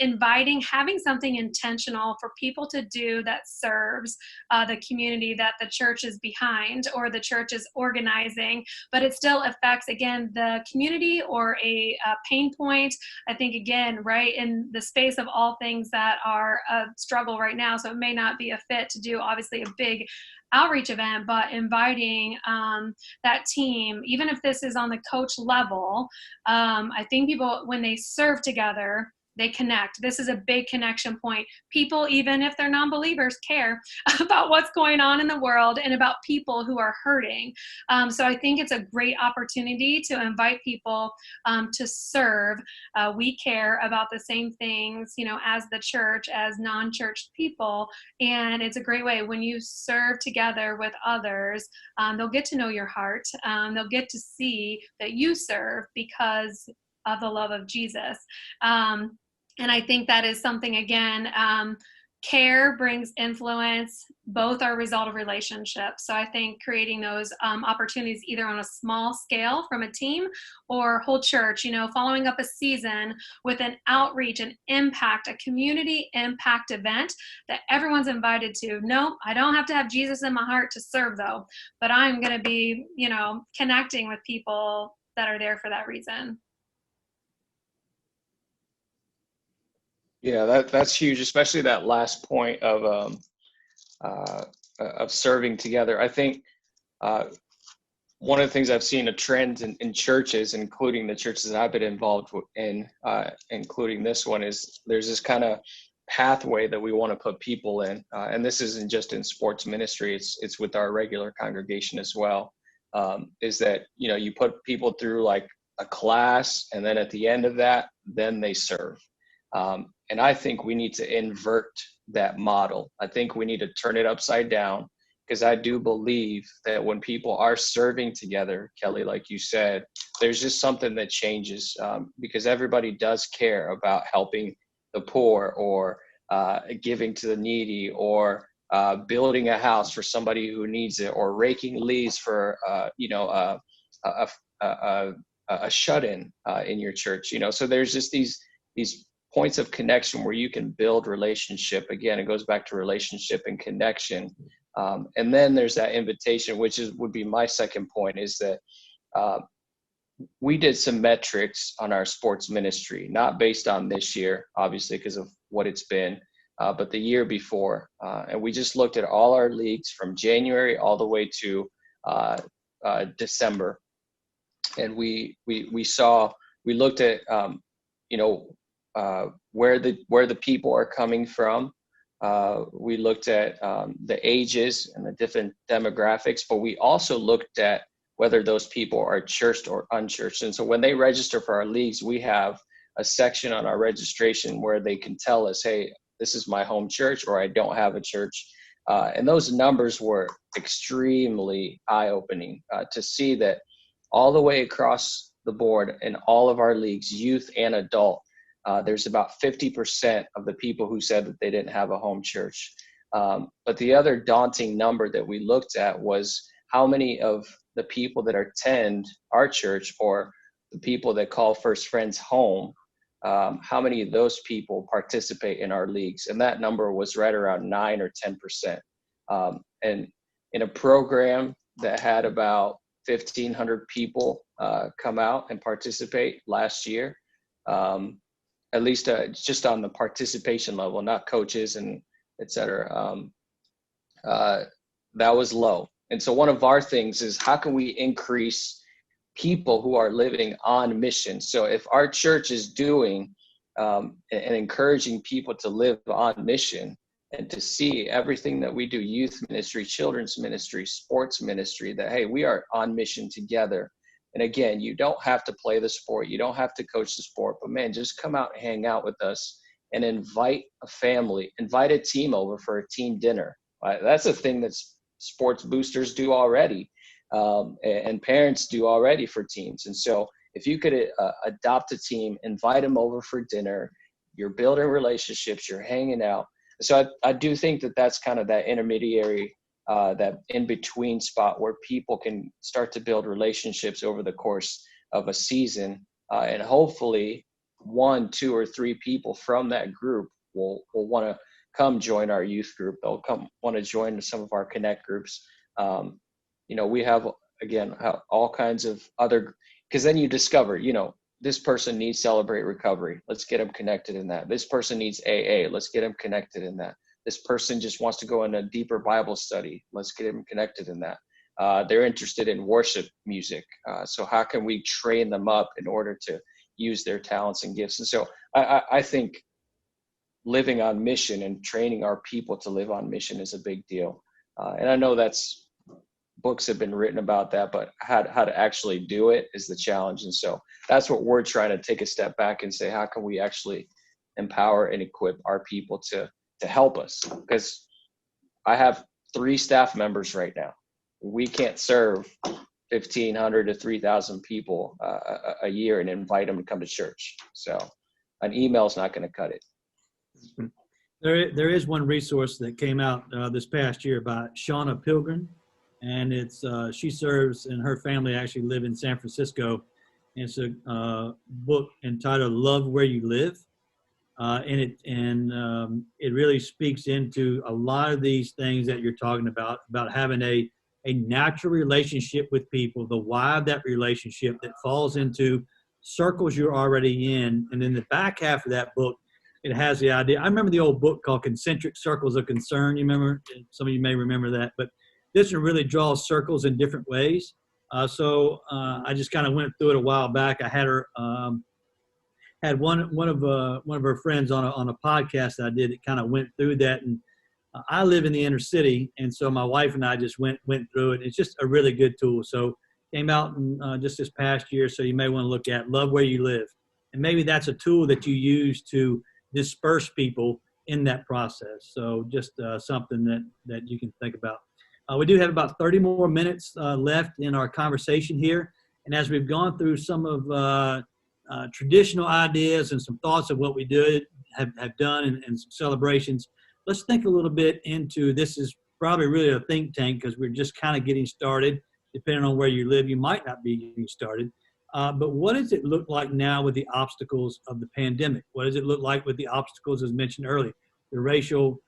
D: having something intentional for people to do that serves the community that the church is behind or the church is organizing, but it still affects, again, the community or a pain point. I think, again, right in the space of all things that are a struggle right now. So it may not be a fit to do, obviously, a big outreach event, but inviting that team, even if this is on the coach level, I think people, when they serve together, they connect. This is a big connection point. People, even if they're non-believers, care about what's going on in the world and about people who are hurting. So I think it's a great opportunity to invite people to serve. We care about the same things, as the church, as non-church people. And it's a great way when you serve together with others, they'll get to know your heart. They'll get to see that you serve because of the love of Jesus. And I think that is something, again, care brings influence. Both are a result of relationships. So I think creating those opportunities either on a small scale from a team or whole church, following up a season with an outreach, an impact, a community impact event that everyone's invited to. No, I don't have to have Jesus in my heart to serve, though, but I'm going to be, connecting with people that are there for that reason.
E: Yeah, that's huge, especially that last point of serving together. I think one of the things I've seen a trend in churches, including the churches that I've been involved in, including this one, is there's this kind of pathway that we want to put people in, and this isn't just in sports ministry; it's with our regular congregation as well. Is that you put people through like a class, and then at the end of that, then they serve. And I think we need to invert that model. I think we need to turn it upside down, because I do believe that when people are serving together, Kelly, like you said, there's just something that changes, because everybody does care about helping the poor or giving to the needy or building a house for somebody who needs it or raking leaves for, a shut-in in your church. So there's just these points of connection where you can build relationship. Again, it goes back to relationship and connection. And then there's that invitation, which would be my second point, is that we did some metrics on our sports ministry, not based on this year, obviously, because of what it's been, but the year before. And we just looked at all our leagues from January all the way to December. And we looked at, where the people are coming from. We looked at the ages and the different demographics, but we also looked at whether those people are churched or unchurched. And so when they register for our leagues, we have a section on our registration where they can tell us, hey, this is my home church, or I don't have a church. And those numbers were extremely eye-opening to see that all the way across the board in all of our leagues, youth and adult, there's about 50% of the people who said that they didn't have a home church. But the other daunting number that we looked at was how many of the people that attend our church, or the people that call First Friends home, how many of those people participate in our leagues? And that number was right around 9 or 10%. And in a program that had about 1,500 people come out and participate last year, at least just on the participation level, not coaches and et cetera, that was low. And so one of our things is, how can we increase people who are living on mission? So if our church is doing and encouraging people to live on mission, and to see everything that we do, youth ministry, children's ministry, sports ministry, that, hey, we are on mission together. And again, you don't have to play the sport, you don't have to coach the sport, but man, just come out and hang out with us and invite a family, invite a team over for a team dinner. That's a thing that sports boosters do already, and parents do already for teams. And so if you could adopt a team, invite them over for dinner, you're building relationships, you're hanging out. So I do think that that's kind of that intermediary, that in-between spot where people can start to build relationships over the course of a season. And hopefully 1, 2, or 3 people from that group will want to come join our youth group. They'll want to join some of our connect groups. We have, again, all kinds of other, because then you discover, this person needs Celebrate Recovery. Let's get them connected in that. This person needs AA. Let's get them connected in that. This person just wants to go in a deeper Bible study. Let's get them connected in that. They're interested in worship music. So how can we train them up in order to use their talents and gifts? And so I think living on mission and training our people to live on mission is a big deal. And I know books have been written about that, but how to actually do it is the challenge. And so that's what we're trying to take a step back and say, how can we actually empower and equip our people to help us? Because I have 3 staff members right now. We can't serve 1,500 to 3,000 people a year and invite them to come to church. So an email is not going to cut it.
C: There is one resource that came out this past year by Shauna Pilgrim, and it's she serves, and her family actually live in San Francisco. And it's a book entitled "Love Where You Live," and it really speaks into a lot of these things that you're talking about having a natural relationship with people, the why of that relationship that falls into circles you're already in. And in the back half of that book, it has the idea. I remember the old book called Concentric Circles of Concern. You remember? Some of you may remember that, but this one really draws circles in different ways. So I just kind of went through it a while back. I had her had one of her friends on a podcast that I did that kind of went through that. And I live in the inner city, and so my wife and I just went through it. It's just a really good tool. So came out just this past year, so you may want to look at Love Where You Live, and maybe that's a tool that you use to disperse people in that process. So just something that you can think about. We do have about 30 more minutes left in our conversation here. And as we've gone through some of traditional ideas and some thoughts of what we have done and some celebrations, let's think a little bit into, this is probably really a think tank because we're just kind of getting started. Depending on where you live, you might not be getting started. But what does it look like now with the obstacles of the pandemic? What does it look like with the obstacles, as mentioned earlier, the racial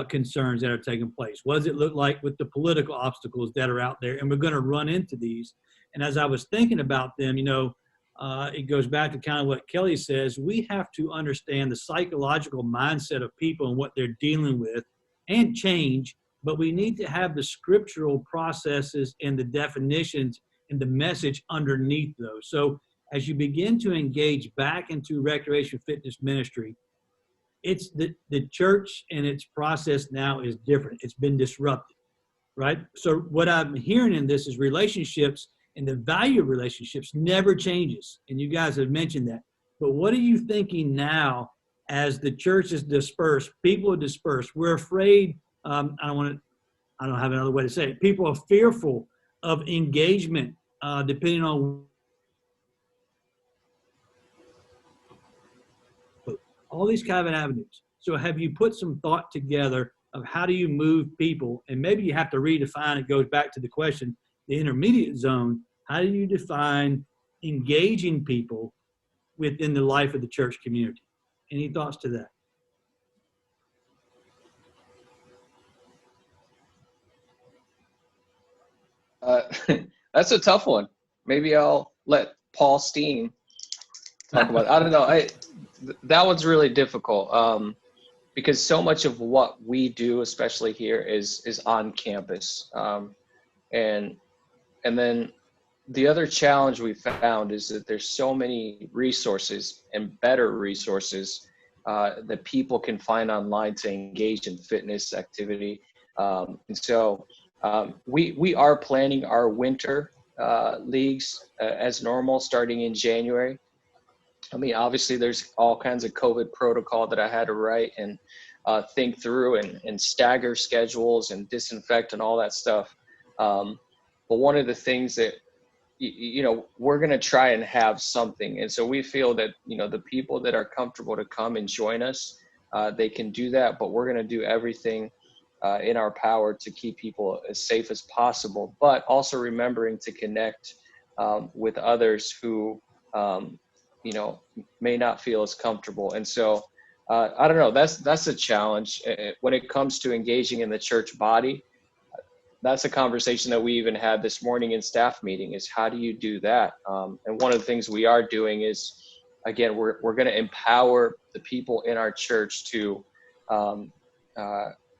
C: concerns that are taking place? What does it look like with the political obstacles that are out there? And we're going to run into these. And as I was thinking about them, it goes back to kind of what Kelly says. We have to understand the psychological mindset of people and what they're dealing with and change, but we need to have the scriptural processes and the definitions and the message underneath those. So as you begin to engage back into recreation fitness ministry, it's the church and its process now is different. It's been disrupted, right? So what I'm hearing in this is relationships and the value of relationships never changes. And you guys have mentioned that. But what are you thinking now as the church is dispersed, people are dispersed? We're afraid, I don't have another way to say it. People are fearful of engagement, depending on all these kind of avenues. So have you put some thought together of how do you move people? And maybe you have to redefine, it goes back to the question, the intermediate zone. How do you define engaging people within the life of the church community? Any thoughts to that?
E: That's a tough one. Maybe I'll let Paul Steen talk about it. I don't know. That one's really difficult because so much of what we do, especially here, is on campus. And then the other challenge we found is that there's so many resources and better resources that people can find online to engage in fitness activity. And so we are planning our winter leagues as normal starting in January. I mean, obviously there's all kinds of COVID protocol that I had to write and think through and stagger schedules and disinfect and all that stuff. But one of the things that, we're going to try and have something. And so we feel that, the people that are comfortable to come and join us, they can do that, but we're going to do everything in our power to keep people as safe as possible, but also remembering to connect with others who, may not feel as comfortable. And so, I don't know, that's a challenge when it comes to engaging in the church body. That's a conversation that we even had this morning in staff meeting, is how do you do that? And one of the things we are doing is, again, we're going to empower the people in our church to,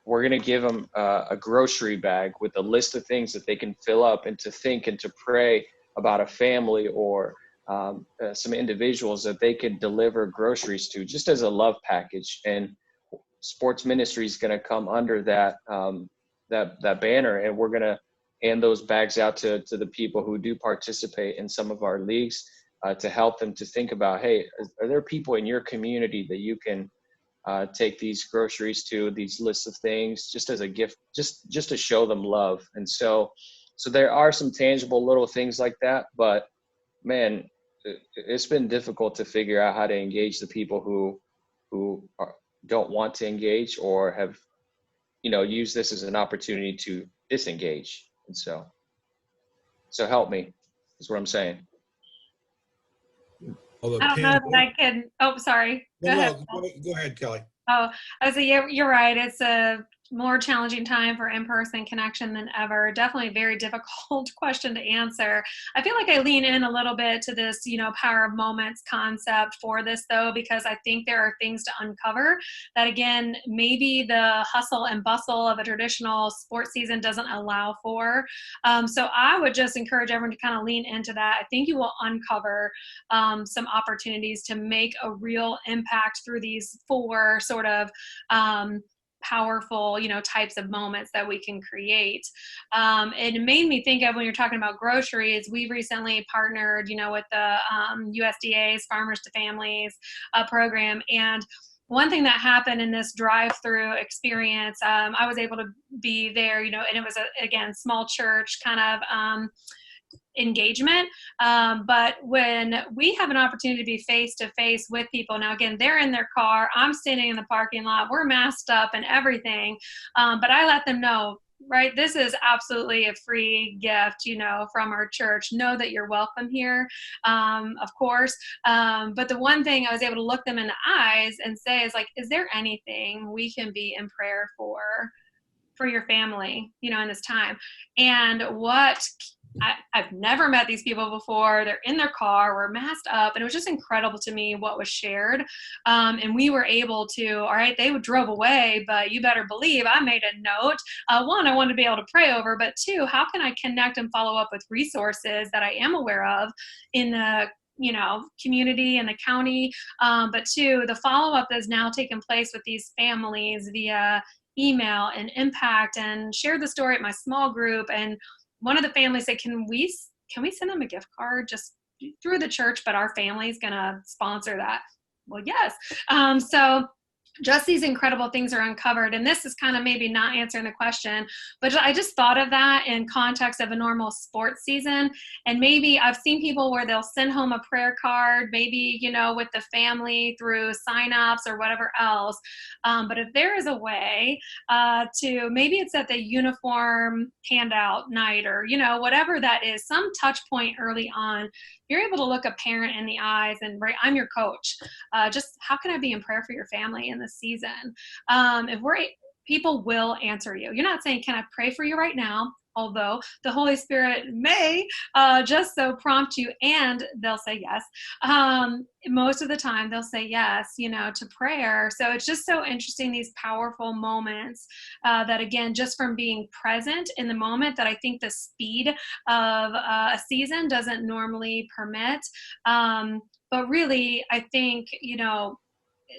E: we're going to give them a grocery bag with a list of things that they can fill up and to think and to pray about a family or some individuals that they could deliver groceries to, just as a love package. And sports ministry is going to come under that that banner, and we're going to hand those bags out to the people who do participate in some of our leagues to help them to think about, hey, are there people in your community that you can take these groceries to, these lists of things, just as a gift, just to show them love. And so there are some tangible little things like that, but man, it's been difficult to figure out how to engage the people who don't want to engage or have, use this as an opportunity to disengage. And so help me is what I'm saying.
D: I don't know that I can. Oh, sorry. Go ahead.
F: Go ahead, Kelly.
D: Oh, I was you're right. It's a more challenging time for in-person connection than ever. Definitely a very difficult question to answer. I feel like I lean in a little bit to this, power of moments concept for this though, because I think there are things to uncover that, again, maybe the hustle and bustle of a traditional sports season doesn't allow for. So I would just encourage everyone to kind of lean into that. I think you will uncover some opportunities to make a real impact through these four sort of powerful, types of moments that we can create. It made me think of, when you're talking about groceries, we recently partnered, with the USDA's Farmers to Families program. And one thing that happened in this drive-through experience, I was able to be there, and it was, again, small church kind of engagement. But when we have an opportunity to be face to face with people, now again, they're in their car, I'm standing in the parking lot, we're masked up and everything. But I let them know, right? This is absolutely a free gift, from our church. Know that you're welcome here, of course. But the one thing I was able to look them in the eyes and say is like, is there anything we can be in prayer for your family, in this time? And I've never met these people before. They're in their car, we're masked up, and it was just incredible to me what was shared. And we were able to, all right, they drove away, but you better believe I made a note. One, I wanted to be able to pray over, but two, how can I connect and follow up with resources that I am aware of in the community and the county. But two, the follow-up that's now taken place with these families via email and Impact, and shared the story at my small group. And one of the families said, can we send them a gift card just through the church, but our family's gonna sponsor that? Well, yes. So just these incredible things are uncovered. And this is kind of maybe not answering the question, but I just thought of that in context of a normal sports season. And maybe I've seen people where they'll send home a prayer card, maybe, with the family through signups or whatever else. But if there is a way to, maybe it's at the uniform handout night or, whatever that is, some touch point early on, you're able to look a parent in the eyes and, right, I'm your coach. Just how can I be in prayer for your family in this season? People will answer you. You're not saying, can I pray for you right now? Although the Holy Spirit may just so prompt you, and they'll say yes. Most of the time they'll say yes, to prayer. So it's just so interesting, these powerful moments that, again, just from being present in the moment, that I think the speed of a season doesn't normally permit. But really, I think,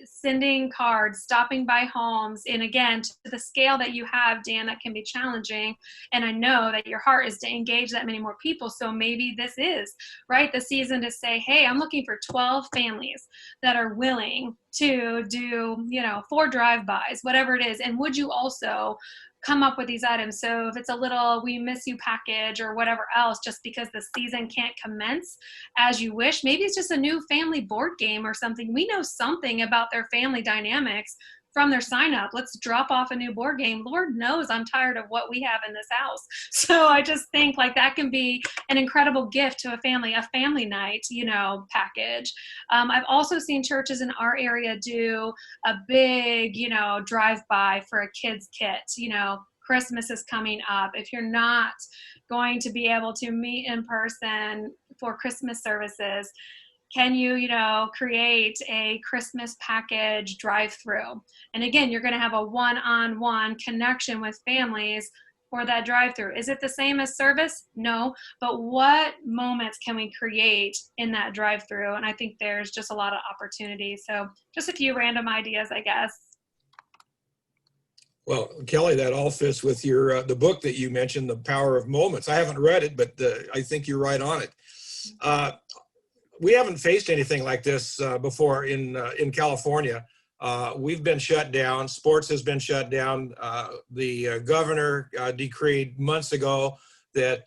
D: sending cards, stopping by homes, and again, to the scale that you have, Dan, that can be challenging. And I know that your heart is to engage that many more people. So maybe this is, right, the season to say, hey, I'm looking for 12 families that are willing to do, 4 drive-bys, whatever it is. And would you also come up with these items? So if it's a little "we miss you" package or whatever else, just because the season can't commence as you wish, maybe it's just a new family board game or something. We know something about their family dynamics from their sign up. Let's drop off a new board game. Lord knows I'm tired of what we have in this house. So I just think like that can be an incredible gift to a family night, package. I've also seen churches in our area do a big, drive-by for a kid's kit. Christmas is coming up. If you're not going to be able to meet in person for Christmas services, can you, create a Christmas package drive-through? And again, you're going to have a one-on-one connection with families for that drive-through. Is it the same as service? No, but what moments can we create in that drive-through? And I think there's just a lot of opportunity. So just a few random ideas, I guess.
F: Well, Kelly, that all fits with your the book that you mentioned, The Power of Moments. I haven't read it, but I think you're right on it. We haven't faced anything like this before in California. We've been shut down. Sports has been shut down. The governor decreed months ago that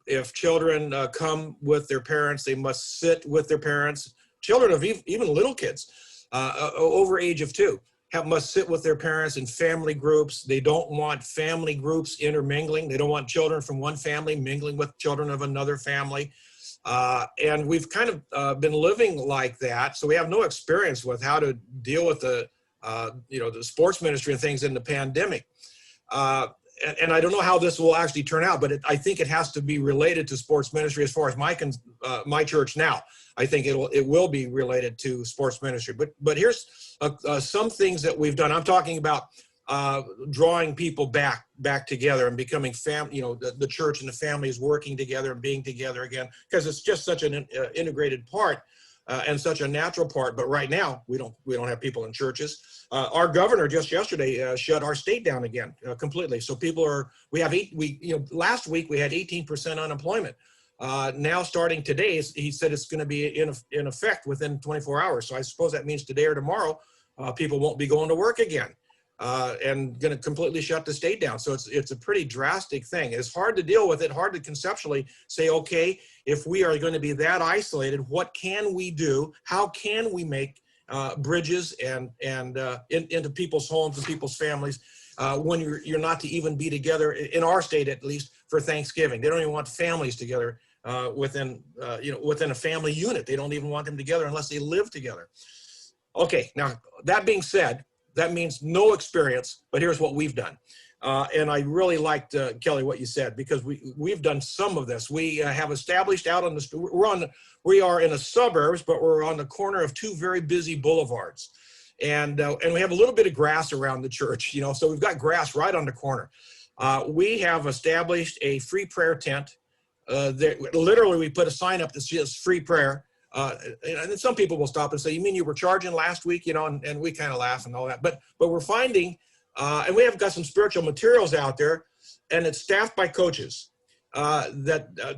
F: if children come with their parents, they must sit with their parents. Children of even little kids over age of 2 must sit with their parents in family groups. They don't want family groups intermingling. They don't want children from one family mingling with children of another family. And we've kind of been living like that. So we have no experience with how to deal with the sports ministry and things in the pandemic. And I don't know how this will actually turn out, but I think it has to be related to sports ministry as far as my church now. I think it will be related to sports ministry. But here's some things that we've done. I'm talking about drawing people back together and becoming the church and the family is working together and being together again, because it's just such an integrated part and such a natural part. But right now we don't have people in churches. Our governor just yesterday shut our state down again completely. So last week we had 18% unemployment. Now starting today, he said it's going to be in effect within 24 hours. So I suppose that means today or tomorrow, people won't be going to work again. And going to completely shut the state down. So it's a pretty drastic thing. It's hard to deal with it, hard to conceptually say, okay, if we are going to be that isolated, what can we do? How can we make bridges and into people's homes and people's families? when you're not to even be together, in our state at least, for Thanksgiving. They don't even want families together within a family unit. They don't even want them together unless they live together. Okay, now that being said, that means no experience, but here's what we've done. And I really liked, Kelly, what you said, because we've done some of this. We have established out on we are in the suburbs, but we're on the corner of two very busy boulevards. And we have a little bit of grass around the church, so we've got grass right on the corner. We have established a free prayer tent. Literally, we put a sign up that says free prayer. And then some people will stop and say, "You mean you were charging last week?" And we kind of laugh and all that. But we're finding, and we have got some spiritual materials out there, and it's staffed by coaches.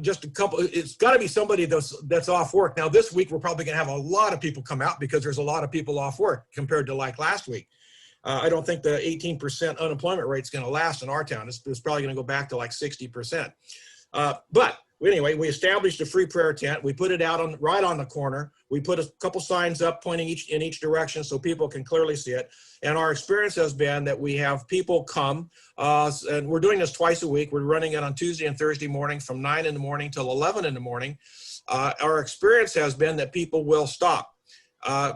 F: Just a couple. It's got to be somebody that's off work. Now this week we're probably going to have a lot of people come out because there's a lot of people off work compared to like last week. I don't think the 18% unemployment rate is going to last in our town. It's probably going to go back to like 60%. But anyway, we established a free prayer tent. We put it out right on the corner. We put a couple signs up pointing in each direction so people can clearly see it. And our experience has been that we have people come, and we're doing this twice a week. We're running it on Tuesday and Thursday morning from 9 in the morning till 11 in the morning. Our experience has been that people will stop.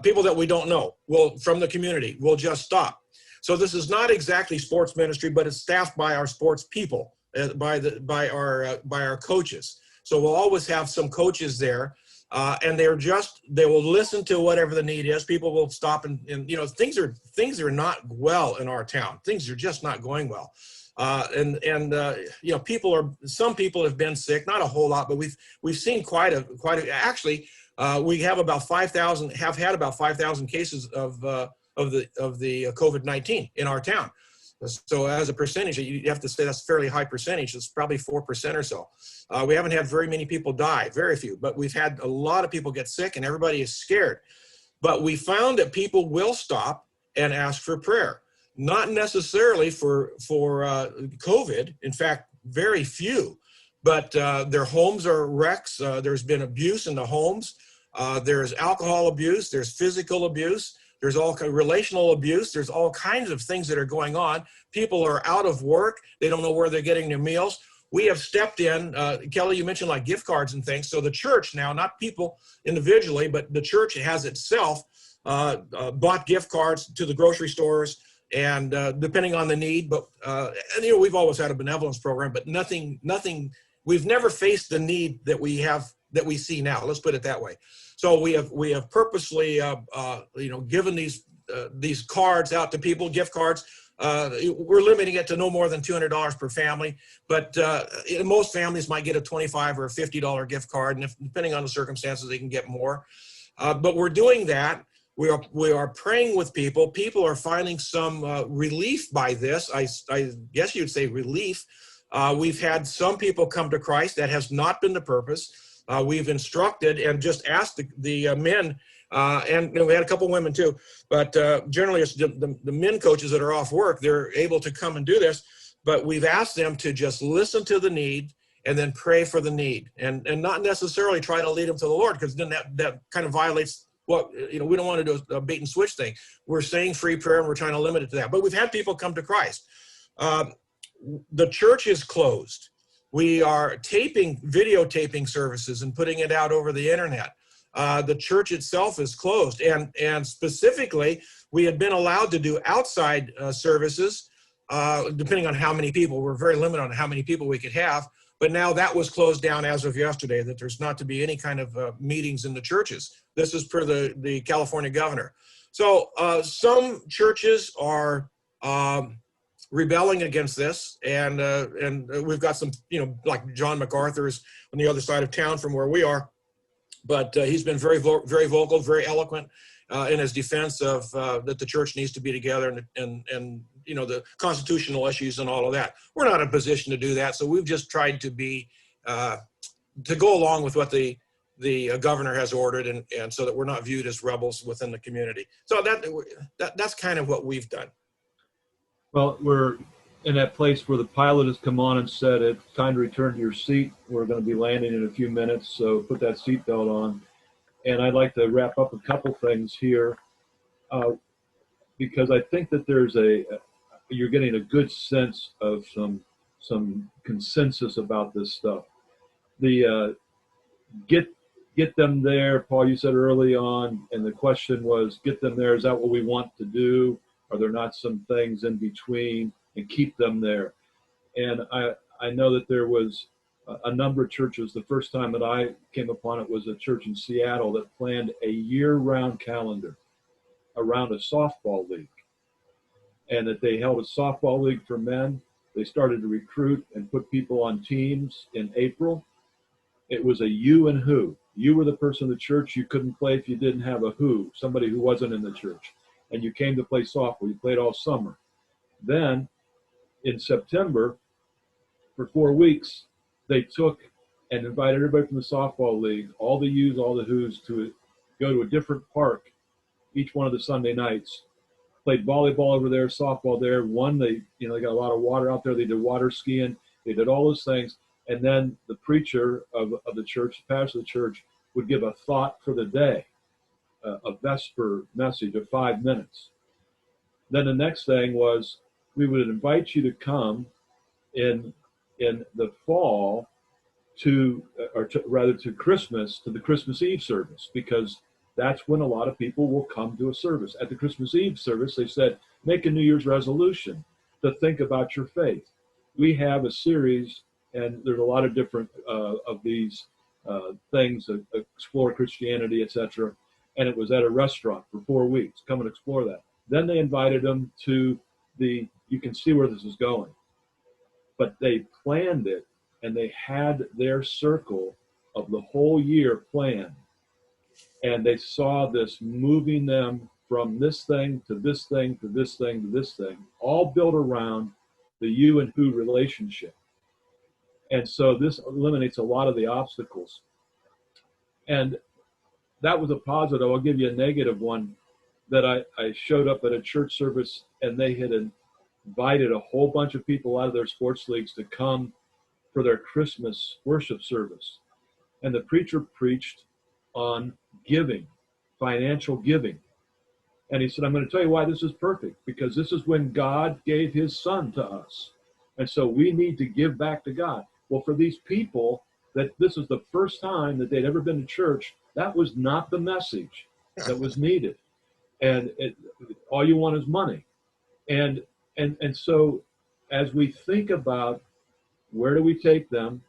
F: People that we don't know from the community will just stop. So this is not exactly sports ministry, but it's staffed by our sports people, by our coaches. So we'll always have some coaches there, and they will listen to whatever the need is. People will stop and things are not well in our town. Things are just not going well. Some people have been sick, not a whole lot, but we've seen quite a actually. We have about 5,000, have had about 5,000 cases of the COVID-19 in our town. So as a percentage, you have to say that's a fairly high percentage. It's probably 4% or so. We haven't had very many people die, very few, but we've had a lot of people get sick and everybody is scared. But we found that people will stop and ask for prayer, not necessarily for COVID. In fact, very few. But their homes are wrecks. There's been abuse in the homes. There's alcohol abuse. There's physical abuse. There's all kind of relational abuse. There's all kinds of things that are going on. People are out of work. They don't know where they're getting their meals. We have stepped in. Kelly, you mentioned like gift cards and things. So the church now, not people individually, but the church has itself bought gift cards to the grocery stores, and depending on the need. But we've always had a benevolence program, but nothing. We've never faced the need that we see now. Let's put it that way. So we have purposely given these cards out to people, gift cards. We're limiting it to no more than $200 per family, but most families might get a $25 or a $50 gift card, and depending on the circumstances, they can get more. But we're doing that. We are praying with people. People are finding some relief by this. I guess you'd say relief. We've had some people come to Christ. That has not been the purpose. We've instructed and just asked the men, and we had a couple women too, but generally it's the men coaches that are off work. They're able to come and do this, but we've asked them to just listen to the need and then pray for the need, and not necessarily try to lead them to the Lord, because then that kind of violates what, we don't want to do a bait and switch thing. We're saying free prayer and we're trying to limit it to that, but we've had people come to Christ. The church is closed. We are videotaping services and putting it out over the internet. The church itself is closed, and specifically, we had been allowed to do outside services, depending on how many people. We're very limited on how many people we could have, but now that was closed down as of yesterday, that there's not to be any kind of meetings in the churches. This is per the California governor. So some churches are rebelling against this, and we've got some, like John MacArthur is on the other side of town from where we are, but he's been very vocal, very eloquent in his defense of that the church needs to be together, and the constitutional issues and all of that. We're not in a position to do that, so we've just tried to be to go along with what the governor has ordered, and so that we're not viewed as rebels within the community. So that's kind of what we've done.
B: Well, we're in that place where the pilot has come on and said it's time to return to your seat. We're going to be landing in a few minutes, so put that seatbelt on. And I'd like to wrap up a couple things here, because I think that there's you're getting a good sense of some consensus about this stuff. The get them there, Paul. You said early on, and the question was, get them there. Is that what we want to do? Are there not some things in between? And keep them there. And I know that there was a number of churches. The first time that I came upon it was a church in Seattle that planned a year-round calendar around a softball league, and that they held a softball league for men. They started to recruit and put people on teams in April. It was a you and who. You were the person in the church. You couldn't play if you didn't have a who, somebody who wasn't in the church. And you came to play softball. You played all summer. Then in September, for 4 weeks, they took and invited everybody from the softball league, all the yous, all the who's, to go to a different park each one of the Sunday nights. Played volleyball over there, softball there. They got a lot of water out there. They did water skiing. They did all those things. And then the preacher of the church, the pastor of the church, would give a thought for the day, a vesper message of 5 minutes. Then the next thing was, we would invite you to come in the fall to Christmas, to the Christmas Eve service, because that's when a lot of people will come to a service. At the Christmas Eve service, they said, make a New Year's resolution to think about your faith. We have a series, and there's a lot of different of these things, explore Christianity, etc. And it was at a restaurant for 4 weeks. Come and explore that. Then they invited them to you can see where this is going. But they planned it, and they had their circle of the whole year planned. And they saw this moving them from this thing to this thing to this thing to this thing, all built around the you and who relationship. And so this eliminates a lot of the obstacles. And that was a positive. I'll give you a negative one, that I showed up at a church service, and they had invited a whole bunch of people out of their sports leagues to come for their Christmas worship service. And the preacher preached on giving, financial giving. And he said, I'm going to tell you why this is perfect, because this is when God gave his son to us. And so we need to give back to God. Well, for these people, that this is the first time that they'd ever been to church, that was not the message that was needed. And all you want is money. And so as we think about where do we take them,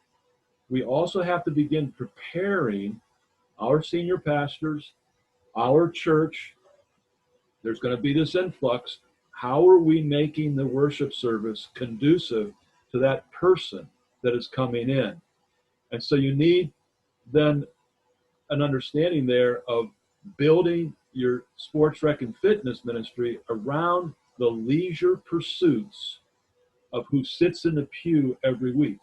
B: we also have to begin preparing our senior pastors, our church. There's going to be this influx. How are we making the worship service conducive to that person that is coming in? And so you need then an understanding there of building your sports, rec, and fitness ministry around the leisure pursuits of who sits in the pew every week,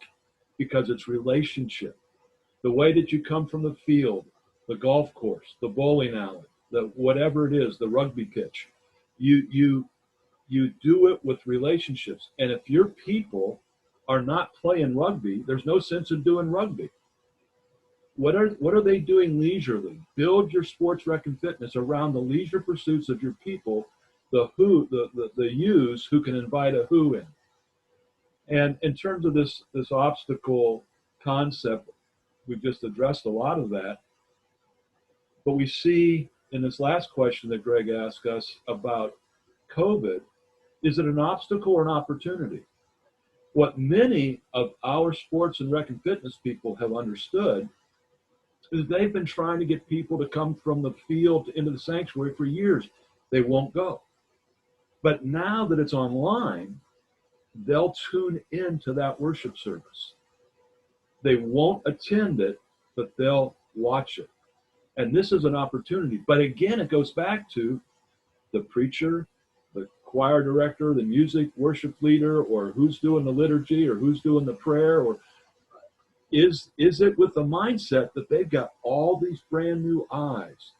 B: because it's relationship. The way that you come from the field, the golf course, the bowling alley, the whatever it is, the rugby pitch, you do it with relationships. And if your people are not playing rugby, there's no sense in doing rugby. What are they doing leisurely? Build your sports, rec, and fitness around the leisure pursuits of your people, the yous who can invite a who in. And in terms of this obstacle concept, we've just addressed a lot of that. But we see in this last question that Greg asked us about COVID, is it an obstacle or an opportunity? What many of our sports and rec and fitness people have understood is they've been trying to get people to come from the field into the sanctuary for years. They won't go. But now that it's online, they'll tune into that worship service. They won't attend it, but they'll watch it. And this is an opportunity. But again, it goes back to the preacher, the choir director, the music worship leader, or who's doing the liturgy, or who's doing the prayer, or is it with the mindset that they've got all these brand new eyes,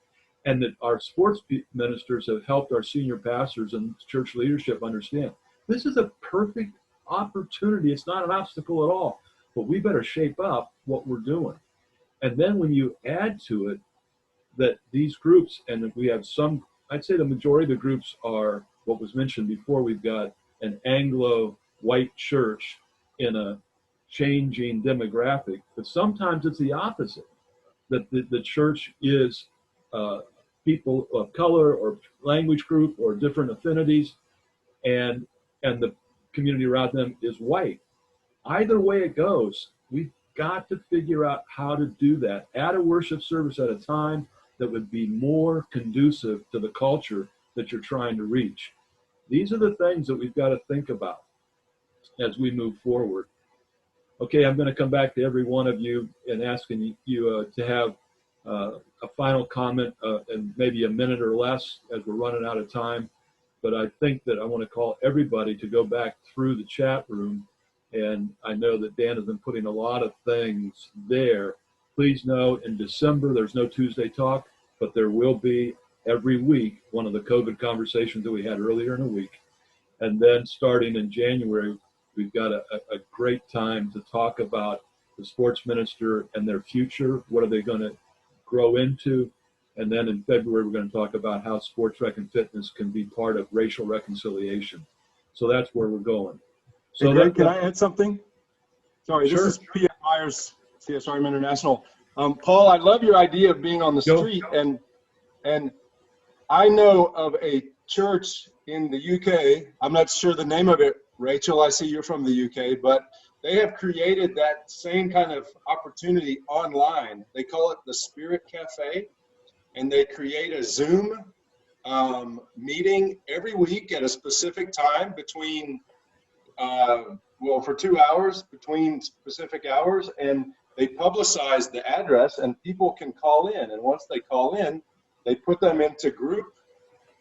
B: and that our sports ministers have helped our senior pastors and church leadership understand this is a perfect opportunity. It's not an obstacle at all, but we better shape up what we're doing. And then when you add to it that these groups, and we have some, I'd say the majority of the groups are what was mentioned before. We've got an Anglo white church in a changing demographic, but sometimes it's the opposite, that the church is people of color or language group or different affinities, and the community around them is white. Either way it goes, we've got to figure out how to do that at a worship service at a time that would be more conducive to the culture that you're trying to reach. These are the things that we've got to think about as we move forward. Okay, I'm going to come back to every one of you and asking you to have a final comment in maybe a minute or less, as we're running out of time. But I think that I want to call everybody to go back through the chat room. And I know that Dan has been putting a lot of things there. Please know in December, there's no Tuesday talk, but there will be every week one of the COVID conversations that we had earlier in the week. And then starting in January, we've got a great time to talk about the sports minister and their future. What are they going to grow into? And then in February, we're going to talk about how sports rec and fitness can be part of racial reconciliation. So that's where we're going. So
G: hey, Greg, can I add something? Sorry,
B: Sure.
G: This is P.M. Myers, CSRM International. Paul, I love your idea of being on the street, and I know of a church in the UK. I'm not sure the name of it. Rachel, I see you're from the UK, but they have created that same kind of opportunity online. They call it the Spirit Cafe, and they create a Zoom meeting every week at a specific time between for 2 hours, between specific hours, and they publicize the address, and people can call in. And once they call in, they put them into group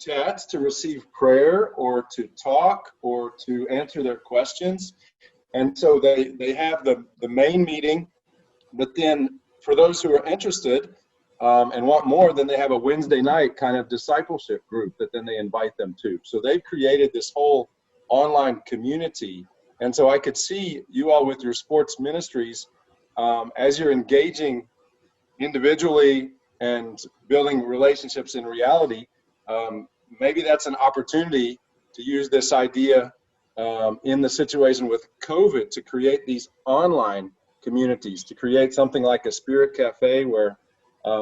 G: chats to receive prayer or to talk or to answer their questions. And so they have the main meeting, but then for those who are interested and want more, then they have a Wednesday night kind of discipleship group that then they invite them to. So they've created this whole online community. And so I could see you all with your sports ministries, as you're engaging individually and building relationships in reality, maybe that's an opportunity to use this idea in the situation with COVID to create these online communities, to create something like a Spirit Cafe where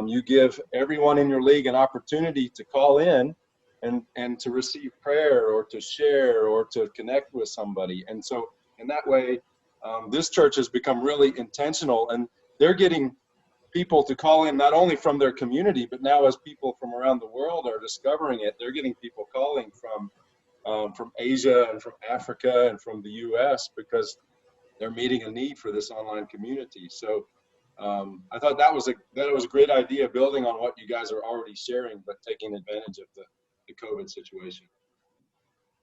G: you give everyone in your league an opportunity to call in and to receive prayer or to share or to connect with somebody. And so in that way, this church has become really intentional, and they're getting people to call in not only from their community, but now as people from around the world are discovering it, they're getting people calling from Asia and from Africa and from the US because they're meeting a need for this online community. So I thought that was a great idea, building on what you guys are already sharing, but taking advantage of the COVID situation.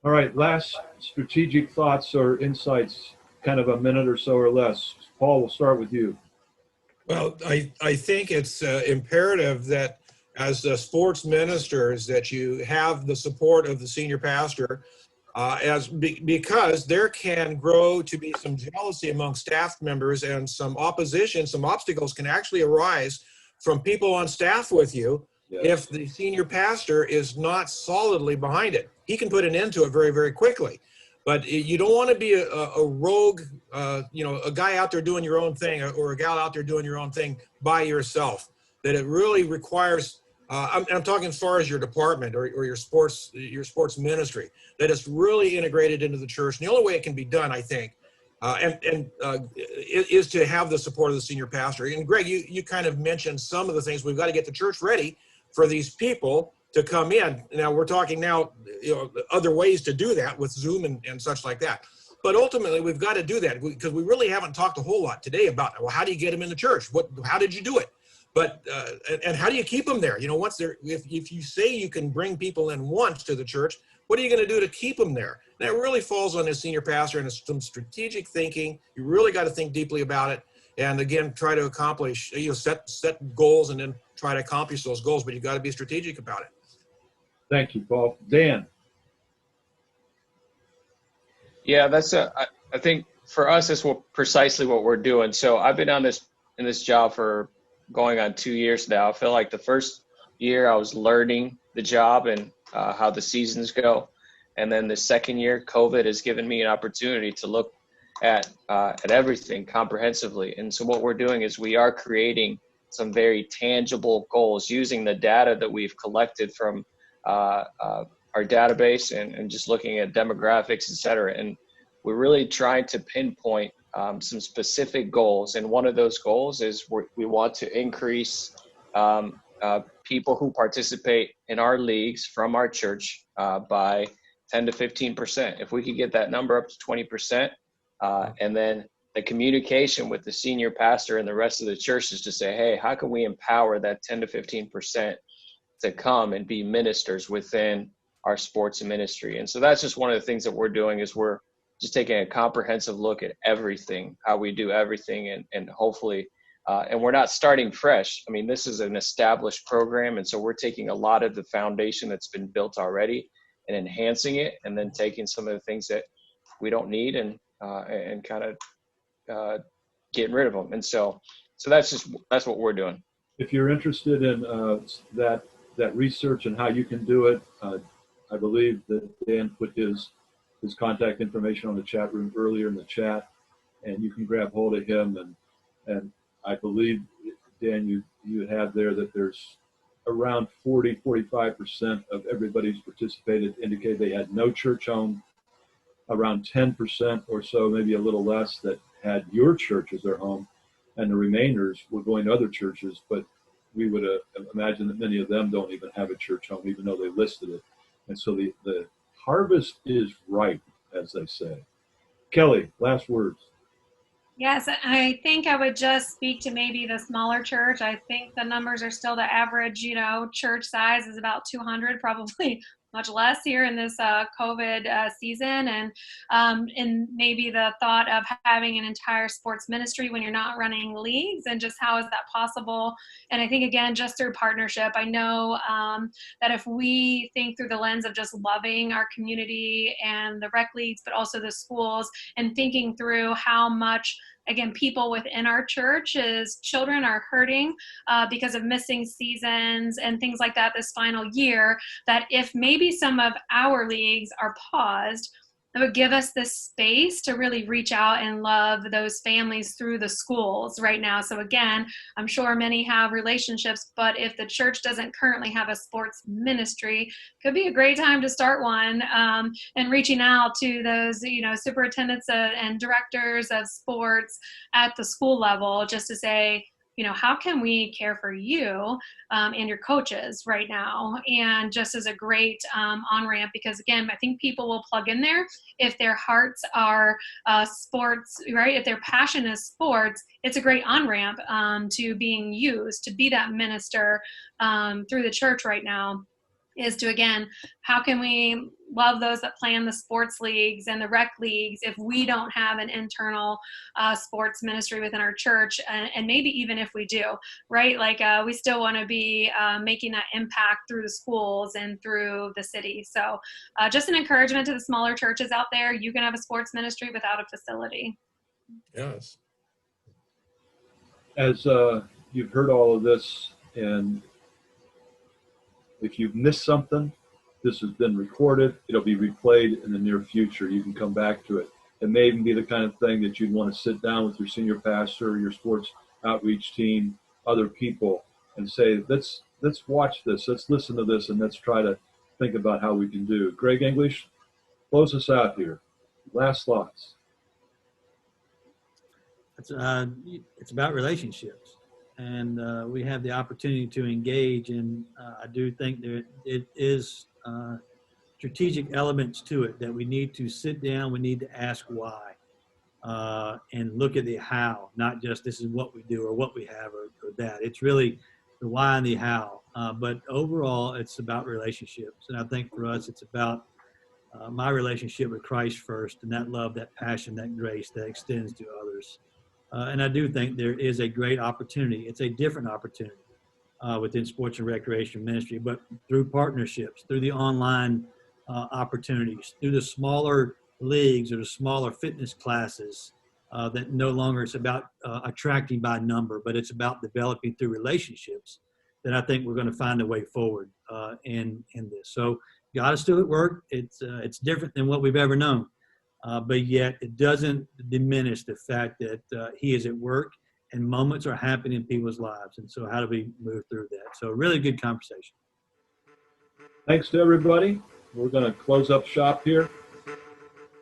B: All right, last strategic thoughts or insights, kind of a minute or so or less. Paul, we'll start with you.
F: Well, I think it's imperative that as the sports ministers that you have the support of the senior pastor, because there can grow to be some jealousy among staff members and some opposition, some obstacles can actually arise from people on staff with you.
B: Yeah.
F: If the senior pastor is not solidly behind it. He can put an end to it very, very quickly. But you don't want to be a rogue, a guy out there doing your own thing or a gal out there doing your own thing by yourself. That it really requires, I'm talking as far as your department or your sports ministry, that it's really integrated into the church. And the only way it can be done, I think, is to have the support of the senior pastor. And Greg, you kind of mentioned some of the things. We've got to get the church ready for these people to come in. Now we're talking now, other ways to do that with Zoom and such like that. But ultimately, we've got to do that because we really haven't talked a whole lot today about, well, how do you get them in the church? How did you do it? But and how do you keep them there? Once they're, if you say you can bring people in once to the church, what are you going to do to keep them there? And that really falls on the senior pastor and some strategic thinking. You really got to think deeply about it. And again, try to accomplish, set goals and then try to accomplish those goals, but you've got to be strategic about it.
B: Thank you, Paul. Dan.
E: Yeah, I think for us, that's precisely what we're doing. So I've been in this job for going on 2 years now. I feel like the first year I was learning the job and how the seasons go. And then the second year, COVID has given me an opportunity to look at everything comprehensively. And so what we're doing is we are creating some very tangible goals using the data that we've collected from our database and just looking at demographics, et cetera. And we're really trying to pinpoint some specific goals. And one of those goals is we want to increase people who participate in our leagues from our church by 10 to 15%. If we could get that number up to 20%, and then the communication with the senior pastor and the rest of the church is to say, hey, how can we empower that 10 to 15% to come and be ministers within our sports ministry? And so that's just one of the things that we're doing, is we're just taking a comprehensive look at everything, how we do everything, and hopefully, and we're not starting fresh. I mean, this is an established program, and so we're taking a lot of the foundation that's been built already and enhancing it, and then taking some of the things that we don't need and kind of getting rid of them. And so that's what we're doing.
B: If you're interested in that research and how you can do it, I believe that Dan put his contact information on the chat room earlier in the chat, and you can grab hold of him. And I believe, Dan, you have there that there's around 45% of everybody who's participated indicated they had no church home. Around 10% or so, maybe a little less, that had your church as their home, and the remainders were going to other churches, but we would imagine that many of them don't even have a church home, even though they listed it. And so the harvest is ripe, as they say. Kelly, last words.
D: Yes, I think I would just speak to maybe the smaller church. I think the numbers are still the average, church size is about 200, probably much less here in this COVID season. And maybe the thought of having an entire sports ministry when you're not running leagues, and just how is that possible? And I think, again, just through partnership. I know that if we think through the lens of just loving our community and the rec leagues, but also the schools, and thinking through how much, again, people within our church's children are hurting because of missing seasons and things like that this final year, that if maybe some of our leagues are paused, it would give us this space to really reach out and love those families through the schools right now. So again, I'm sure many have relationships, but if the church doesn't currently have a sports ministry, could be a great time to start one, and reaching out to those, superintendents and directors of sports at the school level, just to say, how can we care for you and your coaches right now? And just as a great on-ramp, because again, I think people will plug in there if their hearts are sports, right? If their passion is sports, it's a great on-ramp to being used to be that minister through the church right now. Is to, again, how can we love those that play in the sports leagues and the rec leagues if we don't have an internal sports ministry within our church? And maybe even if we do, right? Like we still want to be making that impact through the schools and through the city. So just an encouragement to the smaller churches out there. You can have a sports ministry without a facility.
F: Yes.
B: As you've heard all of this, and if you've missed something, this has been recorded. It'll be replayed in the near future. You can come back to it. It may even be the kind of thing that you'd want to sit down with your senior pastor, your sports outreach team, other people, and say, let's watch this, let's listen to this, and let's try to think about how we can do. Greg English, close us out here. Last thoughts.
C: It's about relationships. And we have the opportunity to engage, and I do think there it is strategic elements to it that we need to sit down, we need to ask why, and look at the how, not just this is what we do or what we have or that. It's really the why and the how. But overall, it's about relationships. And I think for us, it's about my relationship with Christ first, and that love, that passion, that grace that extends to others. And I do think there is a great opportunity. It's a different opportunity within sports and recreation ministry, but through partnerships, through the online opportunities, through the smaller leagues or the smaller fitness classes, that no longer it's about attracting by number, but it's about developing through relationships, then I think we're going to find a way forward in this. So God is still at work. It's different than what we've ever known, but yet it doesn't diminish the fact that He is at work and moments are happening in people's lives. And so how do we move through that? So really good conversation.
B: Thanks to everybody. We're going to close up shop here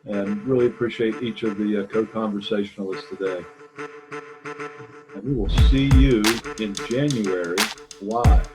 B: and really appreciate each of the co-conversationalists today. And we will see you in January live.